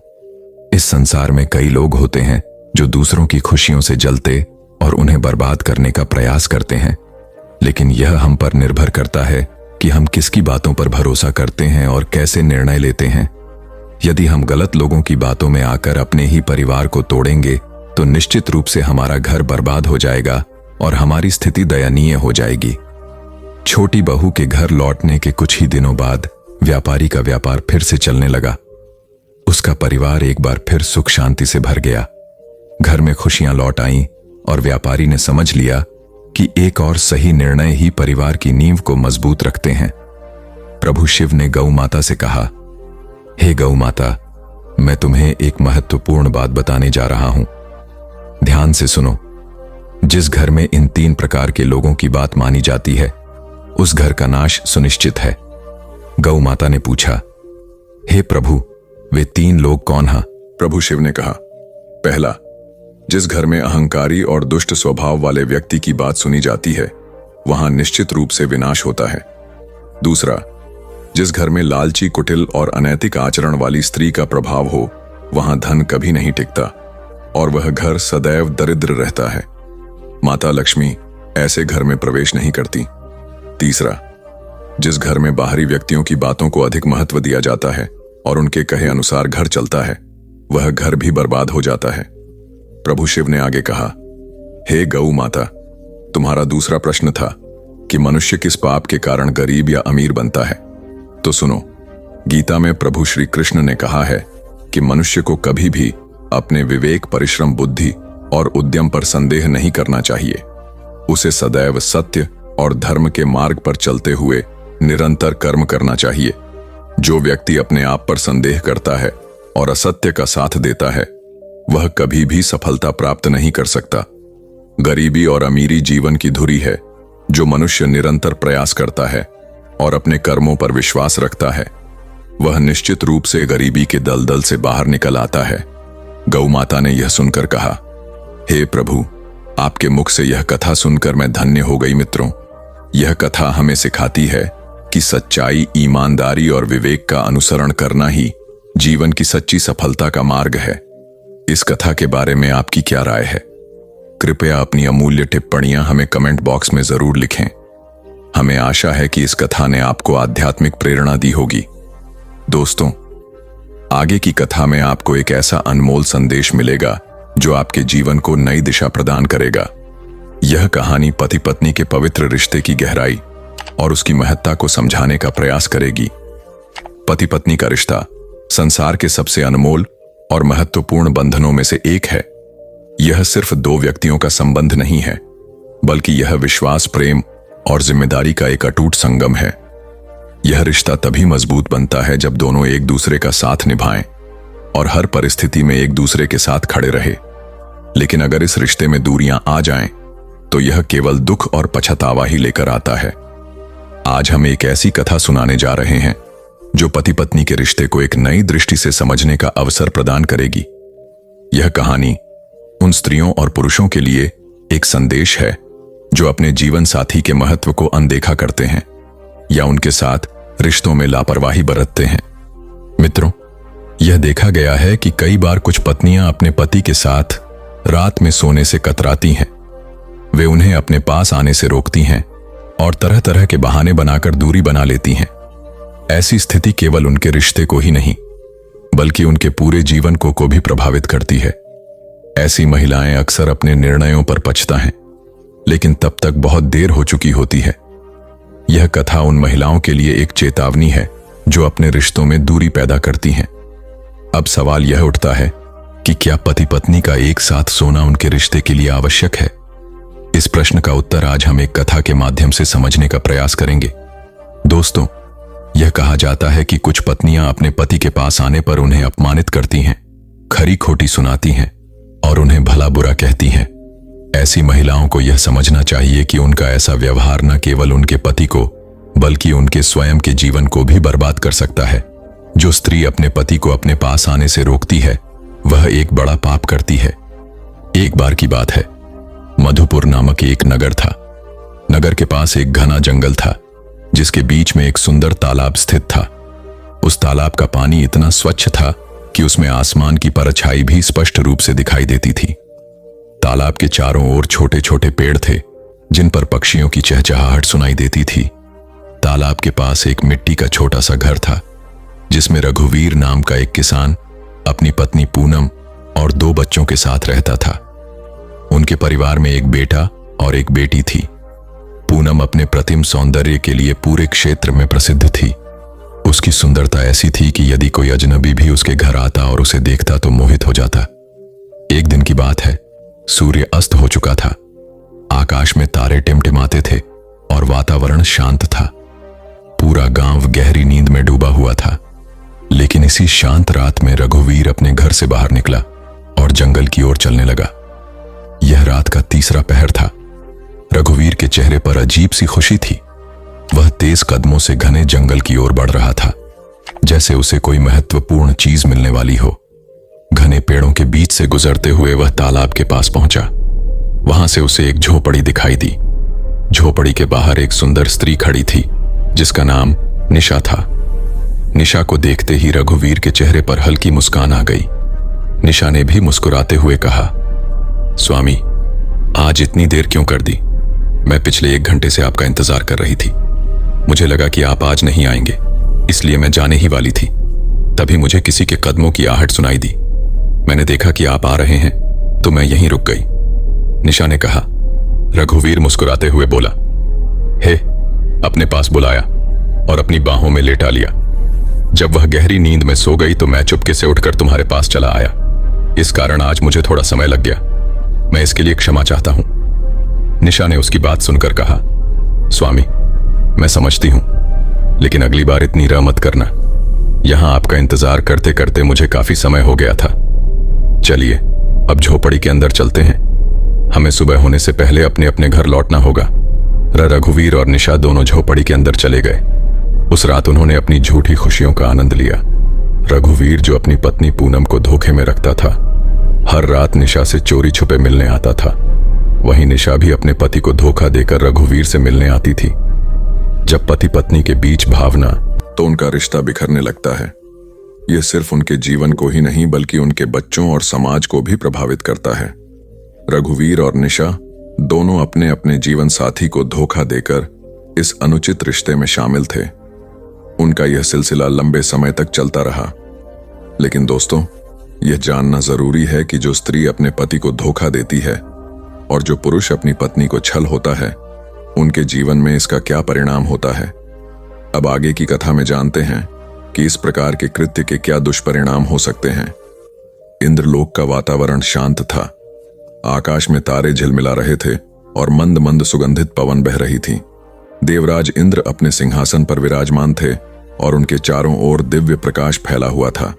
इस संसार में कई लोग होते हैं जो दूसरों की खुशियों से जलते और उन्हें बर्बाद करने का प्रयास करते हैं, लेकिन यह हम पर निर्भर करता है कि हम किसकी बातों पर भरोसा करते हैं और कैसे निर्णय लेते हैं। यदि हम गलत लोगों की बातों में आकर अपने ही परिवार को तोड़ेंगे तो निश्चित रूप से हमारा घर बर्बाद हो जाएगा और हमारी स्थिति दयनीय हो जाएगी। छोटी बहू के घर लौटने के कुछ ही दिनों बाद व्यापारी का व्यापार फिर से चलने लगा। उसका परिवार एक बार फिर सुख शांति से भर गया। घर में खुशियां लौट आईं और व्यापारी ने समझ लिया कि एक और सही निर्णय ही परिवार की नींव को मजबूत रखते हैं। प्रभु शिव ने गौ माता से कहा, हे गौ माता, मैं तुम्हें एक महत्वपूर्ण बात बताने जा रहा हूं। ध्यान से सुनो। जिस घर में इन 3 प्रकार के लोगों की बात मानी जाती है, उस घर का नाश सुनिश्चित है। गौ माता ने पूछा, हे प्रभु, वे 3 लोग कौन हैं? प्रभु शिव ने कहा, पहला, जिस घर में अहंकारी और दुष्ट स्वभाव वाले व्यक्ति की बात सुनी जाती है, वहां निश्चित रूप से विनाश होता है। दूसरा, जिस घर में लालची, कुटिल और अनैतिक आचरण वाली स्त्री का प्रभाव हो, वहां धन कभी नहीं टिकता और वह घर सदैव दरिद्र रहता है। माता लक्ष्मी ऐसे घर में प्रवेश नहीं करती। तीसरा, जिस घर में बाहरी व्यक्तियों की बातों को अधिक महत्व दिया जाता है और उनके कहे अनुसार घर चलता है, वह घर भी बर्बाद हो जाता है। प्रभु शिव ने आगे कहा, हे गौ माता, तुम्हारा दूसरा प्रश्न था कि मनुष्य किस पाप के कारण गरीब या अमीर बनता है। तो सुनो, गीता में प्रभु श्री कृष्ण ने कहा है कि मनुष्य को कभी भी अपने विवेक, परिश्रम, बुद्धि और उद्यम पर संदेह नहीं करना चाहिए। उसे सदैव सत्य और धर्म के मार्ग पर चलते हुए निरंतर कर्म करना चाहिए। जो व्यक्ति अपने आप पर संदेह करता है और असत्य का साथ देता है, वह कभी भी सफलता प्राप्त नहीं कर सकता। गरीबी और अमीरी जीवन की धुरी है। जो मनुष्य निरंतर प्रयास करता है और अपने कर्मों पर विश्वास रखता है, वह निश्चित रूप से गरीबी के दलदल से बाहर निकल आता है। गौ माता ने यह सुनकर कहा, हे प्रभु, आपके मुख से यह कथा सुनकर मैं धन्य हो गई। मित्रों, यह कथा हमें सिखाती है कि सच्चाई, ईमानदारी और विवेक का अनुसरण करना ही जीवन की सच्ची सफलता का मार्ग है। इस कथा के बारे में आपकी क्या राय है? कृपया अपनी अमूल्य टिप्पणियां हमें कमेंट बॉक्स में जरूर लिखें। हमें आशा है कि इस कथा ने आपको आध्यात्मिक प्रेरणा दी होगी। दोस्तों, आगे की कथा में आपको एक ऐसा अनमोल संदेश मिलेगा जो आपके जीवन को नई दिशा प्रदान करेगा। यह कहानी पति पत्नी के पवित्र रिश्ते की गहराई और उसकी महत्ता को समझाने का प्रयास करेगी। पति पत्नी का रिश्ता संसार के सबसे अनमोल और महत्वपूर्ण बंधनों में से एक है। यह सिर्फ 2 व्यक्तियों का संबंध नहीं है, बल्कि यह विश्वास, प्रेम और जिम्मेदारी का एक अटूट संगम है। यह रिश्ता तभी मजबूत बनता है जब दोनों एक दूसरे का साथ निभाएं और हर परिस्थिति में एक दूसरे के साथ खड़े रहे। लेकिन अगर इस रिश्ते में दूरियां आ जाएं, तो यह केवल दुख और पछतावा ही लेकर आता है। आज हम एक ऐसी कथा सुनाने जा रहे हैं जो पति पत्नी के रिश्ते को एक नई दृष्टि से समझने का अवसर प्रदान करेगी। यह कहानी उन स्त्रियों और पुरुषों के लिए एक संदेश है जो अपने जीवन साथी के महत्व को अनदेखा करते हैं या उनके साथ रिश्तों में लापरवाही बरतते हैं। मित्रों, यह देखा गया है कि कई बार कुछ पत्नियां अपने पति के साथ रात में सोने से कतराती हैं। वे उन्हें अपने पास आने से रोकती हैं और तरह तरह के बहाने बनाकर दूरी बना लेती हैं। ऐसी स्थिति केवल उनके रिश्ते को ही नहीं बल्कि उनके पूरे जीवन को भी प्रभावित करती है। ऐसी महिलाएं अक्सर अपने निर्णयों पर पछता हैं, लेकिन तब तक बहुत देर हो चुकी होती है। यह कथा उन महिलाओं के लिए एक चेतावनी है जो अपने रिश्तों में दूरी पैदा करती हैं। अब सवाल यह उठता है कि क्या पति पत्नी का एक साथ सोना उनके रिश्ते के लिए आवश्यक है? इस प्रश्न का उत्तर आज हम एक कथा के माध्यम से समझने का प्रयास करेंगे। दोस्तों, यह कहा जाता है कि कुछ पत्नियां अपने पति के पास आने पर उन्हें अपमानित करती हैं, खरी खोटी सुनाती हैं और उन्हें भला बुरा कहती हैं। ऐसी महिलाओं को यह समझना चाहिए कि उनका ऐसा व्यवहार न केवल उनके पति को बल्कि उनके स्वयं के जीवन को भी बर्बाद कर सकता है। जो स्त्री अपने पति को अपने पास आने से रोकती है वह एक बड़ा पाप करती है। एक बार की बात है, मधुपुर नामक एक नगर था। नगर के पास एक घना जंगल था जिसके बीच में एक सुंदर तालाब स्थित था। उस तालाब का पानी इतना स्वच्छ था कि उसमें आसमान की परछाई भी स्पष्ट रूप से दिखाई देती थी। तालाब के चारों ओर छोटे छोटे पेड़ थे जिन पर पक्षियों की चहचहाहट सुनाई देती थी। तालाब के पास एक मिट्टी का छोटा सा घर था जिसमें रघुवीर नाम का एक किसान अपनी पत्नी पूनम और 2 बच्चों के साथ रहता था। उनके परिवार में एक बेटा और एक बेटी थी। पूनम अपने प्रतिम सौंदर्य के लिए पूरे क्षेत्र में प्रसिद्ध थी। उसकी सुंदरता ऐसी थी कि यदि कोई अजनबी भी उसके घर आता और उसे देखता तो मोहित हो जाता। एक दिन की बात है, सूर्य अस्त हो चुका था। आकाश में तारे टिमटिमाते थे और वातावरण शांत था। पूरा गांव गहरी नींद में डूबा हुआ था। लेकिन इसी शांत रात में रघुवीर अपने घर से बाहर निकला और जंगल की ओर चलने लगा। यह रात का तीसरा पहर था। रघुवीर के चेहरे पर अजीब सी खुशी थी। वह तेज कदमों से घने जंगल की ओर बढ़ रहा था, जैसे उसे कोई महत्वपूर्ण चीज मिलने वाली हो। घने पेड़ों के बीच से गुजरते हुए वह तालाब के पास पहुंचा। वहां से उसे एक झोपड़ी दिखाई दी। झोपड़ी के बाहर एक सुंदर स्त्री खड़ी थी जिसका नाम निशा था। निशा को देखते ही रघुवीर के चेहरे पर हल्की मुस्कान आ गई। निशा ने भी मुस्कुराते हुए कहा, स्वामी, आज इतनी देर क्यों कर दी? मैं पिछले 1 घंटे से आपका इंतजार कर रही थी। मुझे लगा कि आप आज नहीं आएंगे, इसलिए मैं जाने ही वाली थी। तभी मुझे किसी के कदमों की आहट सुनाई दी। मैंने देखा कि आप आ रहे हैं तो मैं यहीं रुक गई। निशा ने कहा। रघुवीर मुस्कुराते हुए बोला, हे, अपने पास बुलाया और अपनी बाहों में लेटा लिया। जब वह गहरी नींद में सो गई तो मैं चुपके से उठकर तुम्हारे पास चला आया। इस कारण आज मुझे थोड़ा समय लग गया। मैं इसके लिए क्षमा चाहता हूं। निशा ने उसकी बात सुनकर कहा, स्वामी, मैं समझती हूं, लेकिन अगली बार इतनी राह मत करना। यहां आपका इंतजार करते करते मुझे काफी समय हो गया था। चलिए अब झोपड़ी के अंदर चलते हैं। हमें सुबह होने से पहले अपने अपने घर लौटना होगा। रघुवीर और निशा दोनों झोपड़ी के अंदर चले गए। उस रात उन्होंने अपनी झूठी खुशियों का आनंद लिया। रघुवीर, जो अपनी पत्नी पूनम को धोखे में रखता था, हर रात निशा से चोरी छुपे मिलने आता था। वहीं निशा भी अपने पति को धोखा देकर रघुवीर से मिलने आती थी। जब पति पत्नी के बीच भावना तो उनका रिश्ता बिखरने लगता है। यह सिर्फ उनके जीवन को ही नहीं बल्कि उनके बच्चों और समाज को भी प्रभावित करता है। रघुवीर और निशा दोनों अपने अपने जीवन साथी को धोखा देकर इस अनुचित रिश्ते में शामिल थे। उनका यह सिलसिला लंबे समय तक चलता रहा। लेकिन दोस्तों, यह जानना जरूरी है कि जो स्त्री अपने पति को धोखा देती है और जो पुरुष अपनी पत्नी को छल होता है, उनके जीवन में इसका क्या परिणाम होता है। अब आगे की कथा में जानते हैं कि इस प्रकार के कृत्य के क्या दुष्परिणाम हो सकते हैं। इंद्रलोक का वातावरण शांत था। आकाश में तारे झिलमिला रहे थे और मंद मंद सुगंधित पवन बह रही थी। देवराज इंद्र अपने सिंहासन पर विराजमान थे और उनके चारों ओर दिव्य प्रकाश फैला हुआ था।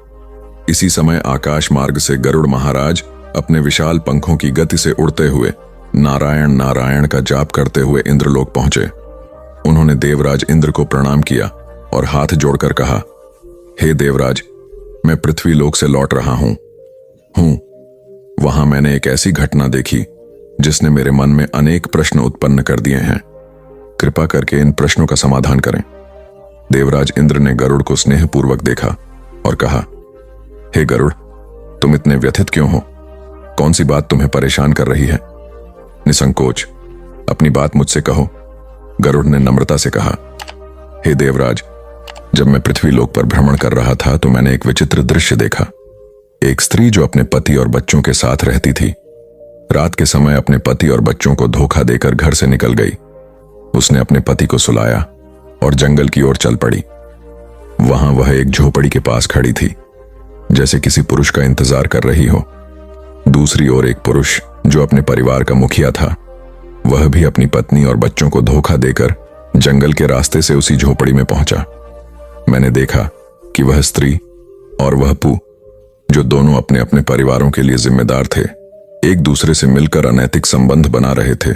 इसी समय आकाश मार्ग से गरुड़ महाराज अपने विशाल पंखों की गति से उड़ते हुए नारायण नारायण का जाप करते हुए इंद्रलोक पहुंचे। उन्होंने देवराज इंद्र को प्रणाम किया और हाथ जोड़कर कहा, हे देवराज, मैं पृथ्वी लोक से लौट रहा हूं। वहां मैंने एक ऐसी घटना देखी जिसने मेरे मन में अनेक प्रश्न उत्पन्न कर दिए हैं। कृपा करके इन प्रश्नों का समाधान करें। देवराज इंद्र ने गरुड़ को स्नेहपूर्वक देखा और कहा, हे गरुड़, तुम इतने व्यथित क्यों हो? कौन सी बात तुम्हें परेशान कर रही है? निसंकोच अपनी बात मुझसे कहो। गरुड़ ने नम्रता से कहा, हे देवराज, जब मैं पृथ्वी लोक पर भ्रमण कर रहा था तो मैंने एक विचित्र दृश्य देखा। एक स्त्री जो अपने पति और बच्चों के साथ रहती थी, रात के समय अपने पति और बच्चों को धोखा देकर घर से निकल गई। उसने अपने पति को सुलाया और जंगल की ओर चल पड़ी। वहां वह एक झोपड़ी के पास खड़ी थी, जैसे किसी पुरुष का इंतजार कर रही हो। दूसरी ओर एक पुरुष जो अपने परिवार का मुखिया था, वह भी अपनी पत्नी और बच्चों को धोखा देकर जंगल के रास्ते से उसी झोपड़ी में पहुंचा। मैंने देखा कि वह स्त्री और वह पू, जो दोनों अपने अपने परिवारों के लिए जिम्मेदार थे, एक दूसरे से मिलकर अनैतिक संबंध बना रहे थे।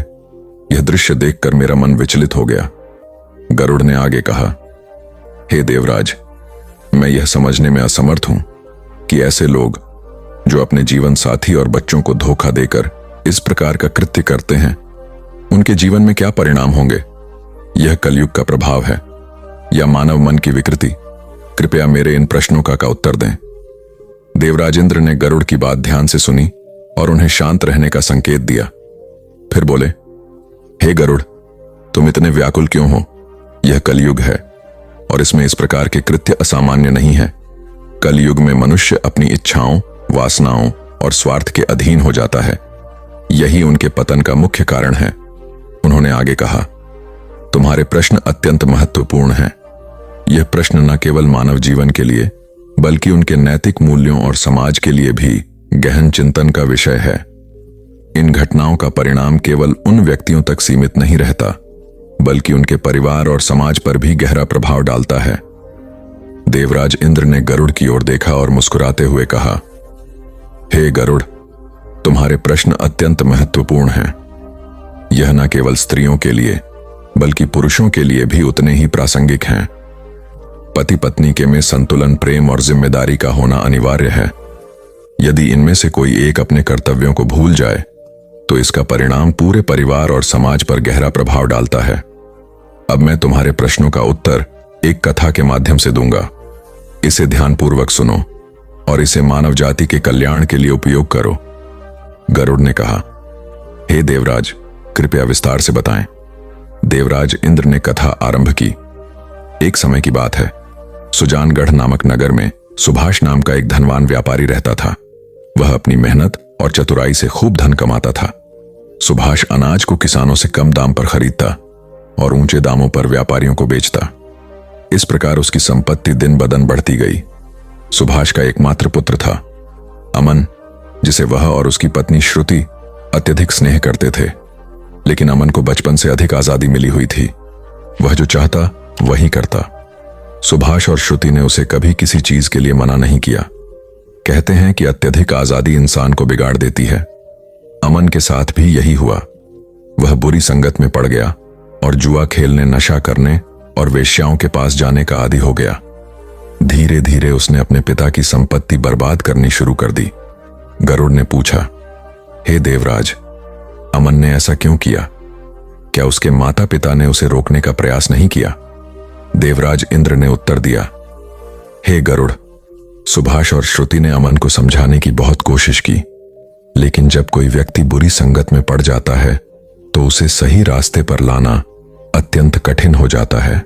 यह दृश्य देखकर मेरा मन विचलित हो गया। गरुड़ ने आगे कहा, हे देवराज, मैं यह समझने में असमर्थ हूं कि ऐसे लोग जो अपने जीवन साथी और बच्चों को धोखा देकर इस प्रकार का कृत्य करते हैं, उनके जीवन में क्या परिणाम होंगे। यह कलयुग का प्रभाव है या मानव मन की विकृति? कृपया मेरे इन प्रश्नों का उत्तर दें। देवराज इंद्र ने गरुड़ की बात ध्यान से सुनी और उन्हें शांत रहने का संकेत दिया। फिर बोले, हे गरुड़, तुम इतने व्याकुल क्यों हो? यह कलयुग है और इसमें इस प्रकार के कृत्य असामान्य नहीं है। कलयुग में मनुष्य अपनी इच्छाओं, वासनाओं और स्वार्थ के अधीन हो जाता है। यही उनके पतन का मुख्य कारण है। उन्होंने आगे कहा, तुम्हारे प्रश्न अत्यंत महत्वपूर्ण हैं। यह प्रश्न न केवल मानव जीवन के लिए बल्कि उनके नैतिक मूल्यों और समाज के लिए भी गहन चिंतन का विषय है। इन घटनाओं का परिणाम केवल उन व्यक्तियों तक सीमित नहीं रहता, बल्कि उनके परिवार और समाज पर भी गहरा प्रभाव डालता है। देवराज इंद्र ने गरुड़ की ओर देखा और मुस्कुराते हुए कहा, हे गरुड़, तुम्हारे प्रश्न अत्यंत महत्वपूर्ण हैं। यह न केवल स्त्रियों के लिए बल्कि पुरुषों के लिए भी उतने ही प्रासंगिक हैं। पति पत्नी के में संतुलन, प्रेम और जिम्मेदारी का होना अनिवार्य है। यदि इनमें से कोई एक अपने कर्तव्यों को भूल जाए तो इसका परिणाम पूरे परिवार और समाज पर गहरा प्रभाव डालता है। अब मैं तुम्हारे प्रश्नों का उत्तर एक कथा के माध्यम से दूंगा। इसे ध्यानपूर्वक सुनो और इसे मानव जाति के कल्याण के लिए उपयोग करो। गरुड़ ने कहा, हे देवराज, कृपया विस्तार से बताएं। देवराज इंद्र ने कथा आरंभ की। एक समय की बात है, सुजानगढ़ नामक नगर में सुभाष नाम का एक धनवान व्यापारी रहता था। वह अपनी मेहनत और चतुराई से खूब धन कमाता था। सुभाष अनाज को किसानों से कम दाम पर खरीदता और ऊंचे दामों पर व्यापारियों को बेचता। इस प्रकार उसकी संपत्ति दिन ब दिन बढ़ती गई। सुभाष का एकमात्र पुत्र था, अमन, जिसे वह और उसकी पत्नी श्रुति अत्यधिक स्नेह करते थे। लेकिन अमन को बचपन से अधिक आजादी मिली हुई थी। वह जो चाहता वही करता। सुभाष और श्रुति ने उसे कभी किसी चीज के लिए मना नहीं किया। कहते हैं कि अत्यधिक आजादी इंसान को बिगाड़ देती है। अमन के साथ भी यही हुआ। वह बुरी संगत में पड़ गया और जुआ खेलने, नशा करने और वेश्याओं के पास जाने का आदी हो गया। धीरे धीरे उसने अपने पिता की संपत्ति बर्बाद करनी शुरू कर दी। गरुड़ ने पूछा, हे देवराज, अमन ने ऐसा क्यों किया? क्या उसके माता पिता ने उसे रोकने का प्रयास नहीं किया? देवराज इंद्र ने उत्तर दिया, हे गरुड़, सुभाष और श्रुति ने अमन को समझाने की बहुत कोशिश की, लेकिन जब कोई व्यक्ति बुरी संगत में पड़ जाता है तो उसे सही रास्ते पर लाना अत्यंत कठिन हो जाता है।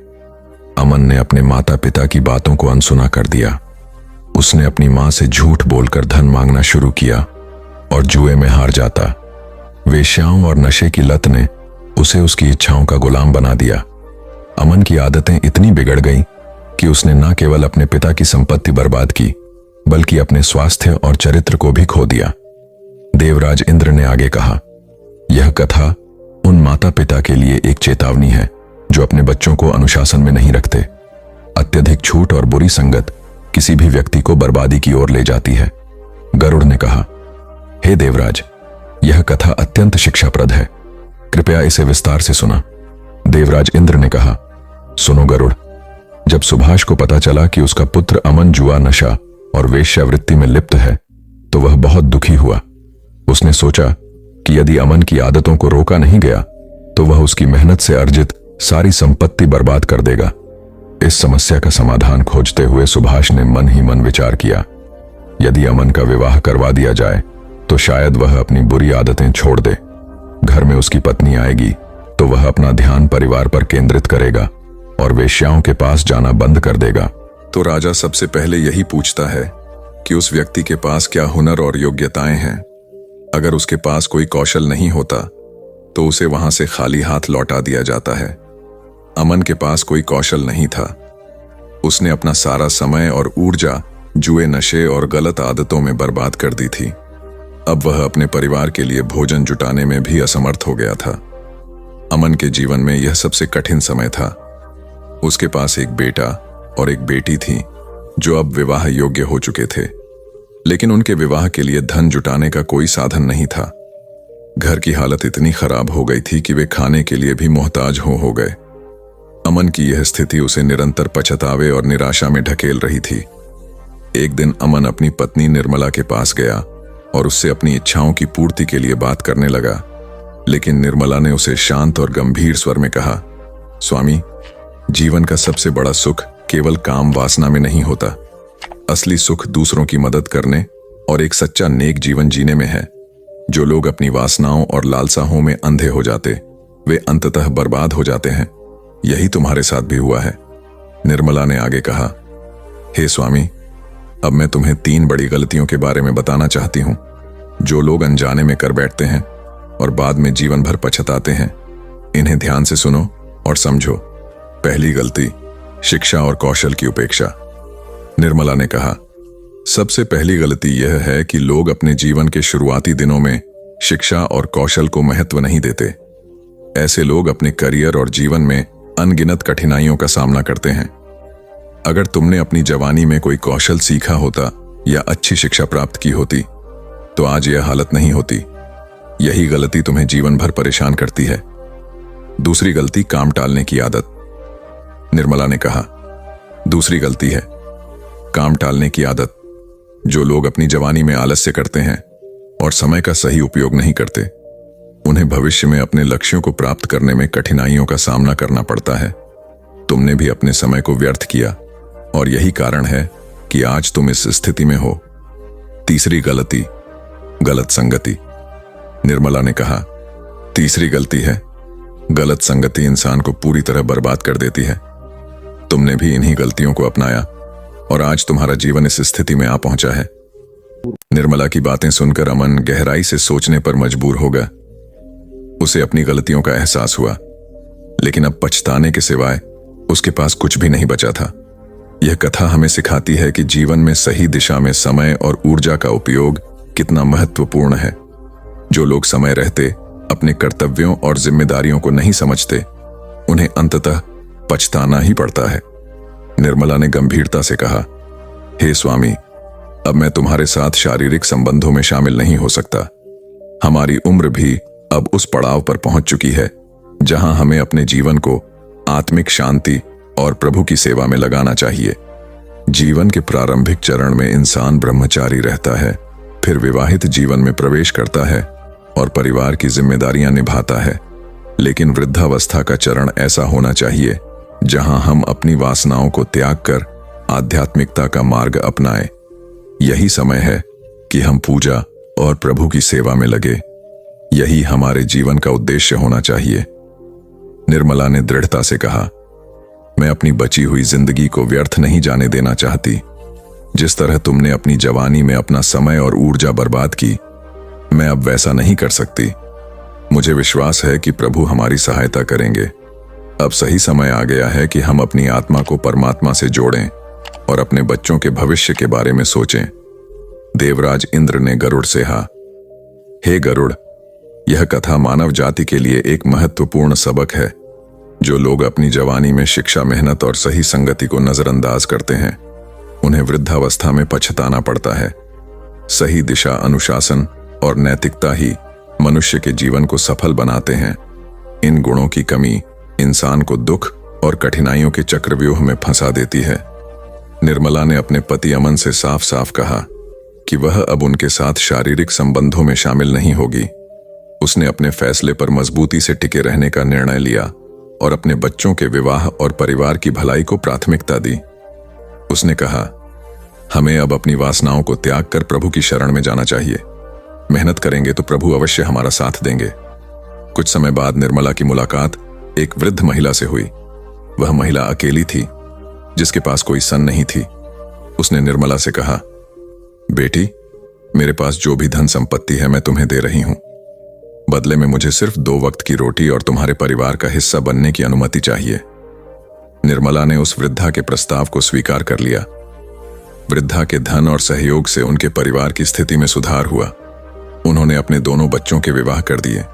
अमन ने अपने माता पिता की बातों को अनसुना कर दिया। उसने अपनी मां से झूठ बोलकर धन मांगना शुरू किया और जुए में हार जाता। वेश्याओं और नशे की लत ने उसे उसकी इच्छाओं का गुलाम बना दिया। अमन की आदतें इतनी बिगड़ गईं कि उसने न केवल अपने पिता की संपत्ति बर्बाद की, बल्कि अपने स्वास्थ्य और चरित्र को भी खो दिया। देवराज इंद्र ने आगे कहा, यह कथा उन माता पिता के लिए एक चेतावनी है जो अपने बच्चों को अनुशासन में नहीं रखते। अत्यधिक छूट और बुरी संगत किसी भी व्यक्ति को बर्बादी की ओर ले जाती है। गरुड़ ने कहा, हे देवराज, यह कथा अत्यंत शिक्षाप्रद है, कृपया इसे विस्तार से सुना। देवराज इंद्र ने कहा, सुनो गरुड़, जब सुभाष को पता चला कि उसका पुत्र अमन जुआ, नशा और वेश्यावृत्ति में लिप्त है तो वह बहुत दुखी हुआ। उसने सोचा कि यदि अमन की आदतों को रोका नहीं गया तो वह उसकी मेहनत से अर्जित सारी संपत्ति बर्बाद कर देगा। इस समस्या का समाधान खोजते हुए सुभाष ने मन ही मन विचार किया, यदि अमन का विवाह करवा दिया जाए तो शायद वह अपनी बुरी आदतें छोड़ दे। घर में उसकी पत्नी आएगी तो वह अपना ध्यान परिवार पर केंद्रित करेगा और वेश्याओं के पास जाना बंद कर देगा। तो राजा सबसे पहले यही पूछता है कि उस व्यक्ति के पास क्या हुनर और योग्यताएं हैं। अगर उसके पास कोई कौशल नहीं होता तो उसे वहां से खाली हाथ लौटा दिया जाता है। अमन के पास कोई कौशल नहीं था। उसने अपना सारा समय और ऊर्जा जुए, नशे और गलत आदतों में बर्बाद कर दी थी। अब वह अपने परिवार के लिए भोजन जुटाने में भी असमर्थ हो गया था। अमन के जीवन में यह सबसे कठिन समय था। उसके पास एक बेटा और एक बेटी थी जो अब विवाह योग्य हो चुके थे, लेकिन उनके विवाह के लिए धन जुटाने का कोई साधन नहीं था। घर की हालत इतनी खराब हो गई थी कि वे खाने के लिए भी मोहताज हो गए। अमन की यह स्थिति उसे निरंतर पछतावे और निराशा में ढकेल रही थी। एक दिन अमन अपनी पत्नी निर्मला के पास गया और उससे अपनी इच्छाओं की पूर्ति के लिए बात करने लगा, लेकिन निर्मला ने उसे शांत और गंभीर स्वर में कहा, स्वामी, जीवन का सबसे बड़ा सुख केवल काम वासना में नहीं होता। असली सुख दूसरों की मदद करने और एक सच्चा नेक जीवन जीने में है। जो लोग अपनी वासनाओं और लालसाओं में अंधे हो जाते, वे अंततः बर्बाद हो जाते हैं। यही तुम्हारे साथ भी हुआ है। निर्मला ने आगे कहा, हे स्वामी, अब मैं तुम्हें 3 बड़ी गलतियों के बारे में बताना चाहती हूं जो लोग अनजाने में कर बैठते हैं और बाद में जीवन भर पछताते हैं। इन्हें ध्यान से सुनो और समझो। पहली गलती, शिक्षा और कौशल की उपेक्षा। निर्मला ने कहा, सबसे पहली गलती यह है कि लोग अपने जीवन के शुरुआती दिनों में शिक्षा और कौशल को महत्व नहीं देते। ऐसे लोग अपने करियर और जीवन में अनगिनत कठिनाइयों का सामना करते हैं। अगर तुमने अपनी जवानी में कोई कौशल सीखा होता या अच्छी शिक्षा प्राप्त की होती तो आज यह हालत नहीं होती। यही गलती तुम्हें जीवन भर परेशान करती है। दूसरी गलती, काम टालने की आदत। निर्मला ने कहा, दूसरी गलती है काम टालने की आदत। जो लोग अपनी जवानी में आलस्य करते हैं और समय का सही उपयोग नहीं करते, उन्हें भविष्य में अपने लक्ष्यों को प्राप्त करने में कठिनाइयों का सामना करना पड़ता है। तुमने भी अपने समय को व्यर्थ किया और यही कारण है कि आज तुम इस स्थिति में हो। तीसरी गलती, गलत संगति। निर्मला ने कहा, तीसरी गलती है गलत संगति इंसान को पूरी तरह बर्बाद कर देती है। तुमने भी इन्हीं गलतियों को अपनाया और आज तुम्हारा जीवन इस स्थिति में आ पहुंचा है। निर्मला की बातें सुनकर अमन गहराई से सोचने पर मजबूर हो गया। उसे अपनी गलतियों का एहसास हुआ, लेकिन अब पछताने के सिवाय उसके पास कुछ भी नहीं बचा था। यह कथा हमें सिखाती है कि जीवन में सही दिशा में समय और ऊर्जा का उपयोग कितना महत्वपूर्ण है। जो लोग समय रहते अपने कर्तव्यों और जिम्मेदारियों को नहीं समझते, उन्हें अंततः पछताना ही पड़ता है। निर्मला ने गंभीरता से कहा, हे स्वामी, अब मैं तुम्हारे साथ शारीरिक संबंधों में शामिल नहीं हो सकता। हमारी उम्र भी अब उस पड़ाव पर पहुंच चुकी है जहां हमें अपने जीवन को आत्मिक शांति और प्रभु की सेवा में लगाना चाहिए। जीवन के प्रारंभिक चरण में इंसान ब्रह्मचारी रहता है, फिर विवाहित जीवन में प्रवेश करता है और परिवार की जिम्मेदारियां निभाता है। लेकिन वृद्धावस्था का चरण ऐसा होना चाहिए जहां हम अपनी वासनाओं को त्याग कर आध्यात्मिकता का मार्ग अपनाएं। यही समय है कि हम पूजा और प्रभु की सेवा में लगे। यही हमारे जीवन का उद्देश्य होना चाहिए। निर्मला ने दृढ़ता से कहा, मैं अपनी बची हुई जिंदगी को व्यर्थ नहीं जाने देना चाहती। जिस तरह तुमने अपनी जवानी में अपना समय और ऊर्जा बर्बाद की, मैं अब वैसा नहीं कर सकती। मुझे विश्वास है कि प्रभु हमारी सहायता करेंगे। अब सही समय आ गया है कि हम अपनी आत्मा को परमात्मा से जोड़ें और अपने बच्चों के भविष्य के बारे में सोचें। देवराज इंद्र ने गरुड़ से कहा, हे गरुड़, यह कथा मानव जाति के लिए एक महत्वपूर्ण सबक है। जो लोग अपनी जवानी में शिक्षा, मेहनत और सही संगति को नजरअंदाज करते हैं, उन्हें वृद्धावस्था में पछताना पड़ता है। सही दिशा, अनुशासन और नैतिकता ही मनुष्य के जीवन को सफल बनाते हैं। इन गुणों की कमी इंसान को दुख और कठिनाइयों के चक्रव्यूह में फंसा देती है। निर्मला ने अपने पति अमन से साफ साफ कहा कि वह अब उनके साथ शारीरिक संबंधों में शामिल नहीं होगी। उसने अपने फैसले पर मजबूती से टिके रहने का निर्णय लिया और अपने बच्चों के विवाह और परिवार की भलाई को प्राथमिकता दी। उसने कहा, हमें अब अपनी वासनाओं को त्याग कर प्रभु की शरण में जाना चाहिए। मेहनत करेंगे तो प्रभु अवश्य हमारा साथ देंगे। कुछ समय बाद निर्मला की मुलाकात एक वृद्ध महिला से हुई। वह महिला अकेली थी, जिसके पास कोई सन नहीं थी। उसने निर्मला से कहा, बेटी, मेरे पास जो भी धन संपत्ति है मैं तुम्हें दे रही हूं। बदले में मुझे सिर्फ 2 वक्त की रोटी और तुम्हारे परिवार का हिस्सा बनने की अनुमति चाहिए। निर्मला ने उस वृद्धा के प्रस्ताव को स्वीकार कर लिया। वृद्धा के धन और सहयोग से उनके परिवार की स्थिति में सुधार हुआ। उन्होंने अपने दोनों बच्चों के विवाह कर दिए।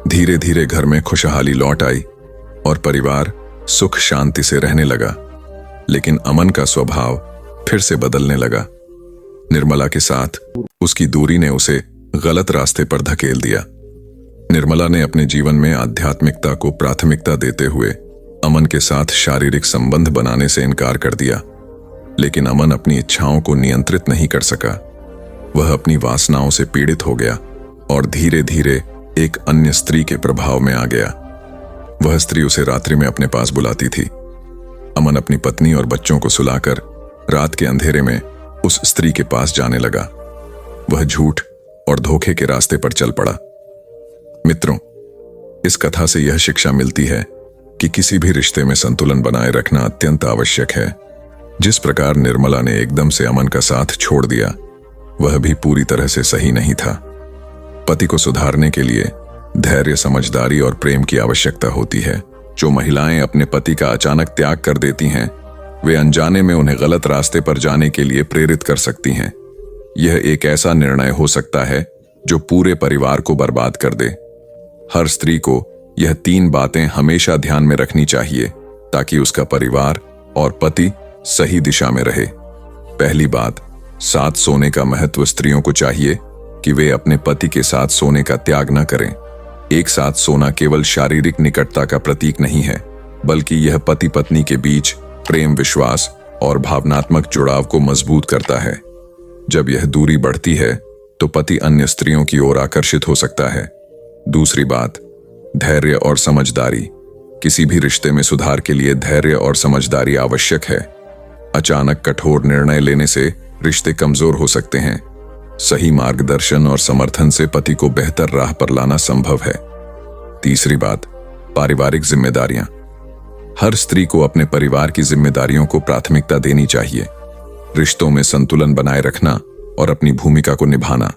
धीरे धीरे घर में खुशहाली लौट आई और परिवार सुख शांति से रहने लगा। लेकिन अमन का स्वभाव फिर से बदलने लगा। निर्मला के साथ उसकी दूरी ने उसे गलत रास्ते पर धकेल दिया। निर्मला ने अपने जीवन में आध्यात्मिकता को प्राथमिकता देते हुए अमन के साथ शारीरिक संबंध बनाने से इनकार कर दिया। लेकिन अमन अपनी इच्छाओं को नियंत्रित नहीं कर सका। वह अपनी वासनाओं से पीड़ित हो गया और धीरे धीरे एक अन्य स्त्री के प्रभाव में आ गया। वह स्त्री उसे रात्रि में अपने पास बुलाती थी। अमन अपनी पत्नी और बच्चों को सुलाकर रात के अंधेरे में उस स्त्री के पास जाने लगा। वह झूठ और धोखे के रास्ते पर चल पड़ा। मित्रों, इस कथा से यह शिक्षा मिलती है कि किसी भी रिश्ते में संतुलन बनाए रखना अत्यंत आवश्यक है। जिस प्रकार निर्मला ने एकदम से अमन का साथ छोड़ दिया, वह भी पूरी तरह से सही नहीं था। पति को सुधारने के लिए धैर्य, समझदारी और प्रेम की आवश्यकता होती है। जो महिलाएं अपने पति का अचानक त्याग कर देती हैं, वे अनजाने में उन्हें गलत रास्ते पर जाने के लिए प्रेरित कर सकती हैं। यह एक ऐसा निर्णय हो सकता है जो पूरे परिवार को बर्बाद कर दे। हर स्त्री को यह 3 बातें हमेशा ध्यान में रखनी चाहिए ताकि उसका परिवार और पति सही दिशा में रहे। पहली बात, साथ सोने का महत्व। स्त्रियों को चाहिए कि वे अपने पति के साथ सोने का त्याग न करें। एक साथ सोना केवल शारीरिक निकटता का प्रतीक नहीं है, बल्कि यह पति पत्नी के बीच प्रेम, विश्वास और भावनात्मक जुड़ाव को मजबूत करता है। जब यह दूरी बढ़ती है तो पति अन्य स्त्रियों की ओर आकर्षित हो सकता है। दूसरी बात, धैर्य और समझदारी। किसी भी रिश्ते में सुधार के लिए धैर्य और समझदारी आवश्यक है। अचानक कठोर निर्णय लेने से रिश्ते कमजोर हो सकते हैं। सही मार्गदर्शन और समर्थन से पति को बेहतर राह पर लाना संभव है। तीसरी बात, पारिवारिक जिम्मेदारियां। हर स्त्री को अपने परिवार की जिम्मेदारियों को प्राथमिकता देनी चाहिए। रिश्तों में संतुलन बनाए रखना और अपनी भूमिका को निभाना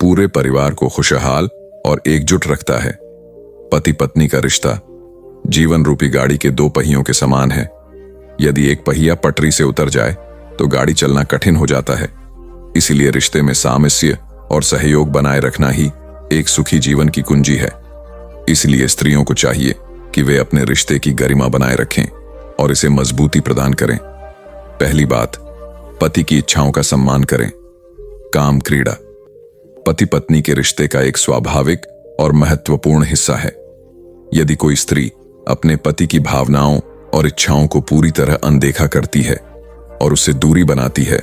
पूरे परिवार को खुशहाल और एकजुट रखता है। पति पत्नी का रिश्ता जीवन रूपी गाड़ी के 2 पहियों के समान है। यदि एक पहिया पटरी से उतर जाए तो गाड़ी चलना कठिन हो जाता है। इसीलिए रिश्ते में सामंजस्य और सहयोग बनाए रखना ही एक सुखी जीवन की कुंजी है। इसलिए स्त्रियों को चाहिए कि वे अपने रिश्ते की गरिमा बनाए रखें और इसे मजबूती प्रदान करें। पहली बात, पति की इच्छाओं का सम्मान करें। काम क्रीड़ा पति पत्नी के रिश्ते का एक स्वाभाविक और महत्वपूर्ण हिस्सा है। यदि कोई स्त्री अपने पति की भावनाओं और इच्छाओं को पूरी तरह अनदेखा करती है और उससे दूरी बनाती है,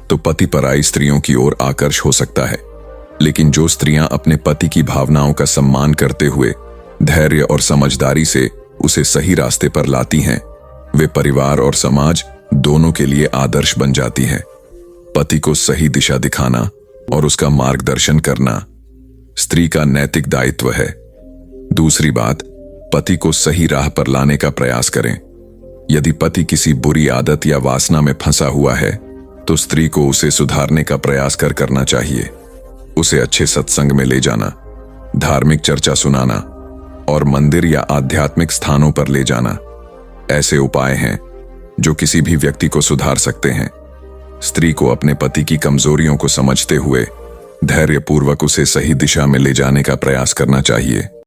तो पति पराई स्त्रियों की ओर आकर्ष हो सकता है। लेकिन जो स्त्रियां अपने पति की भावनाओं का सम्मान करते हुए धैर्य और समझदारी से उसे सही रास्ते पर लाती हैं, वे परिवार और समाज दोनों के लिए आदर्श बन जाती हैं। पति को सही दिशा दिखाना और उसका मार्गदर्शन करना स्त्री का नैतिक दायित्व है। दूसरी बात, पति को सही राह पर लाने का प्रयास करें। यदि पति किसी बुरी आदत या वासना में फंसा हुआ है, तो स्त्री को उसे सुधारने का प्रयास करना चाहिए। उसे अच्छे सत्संग में ले जाना, धार्मिक चर्चा सुनाना और मंदिर या आध्यात्मिक स्थानों पर ले जाना ऐसे उपाय हैं जो किसी भी व्यक्ति को सुधार सकते हैं। स्त्री को अपने पति की कमजोरियों को समझते हुए धैर्यपूर्वक उसे सही दिशा में ले जाने का प्रयास करना चाहिए।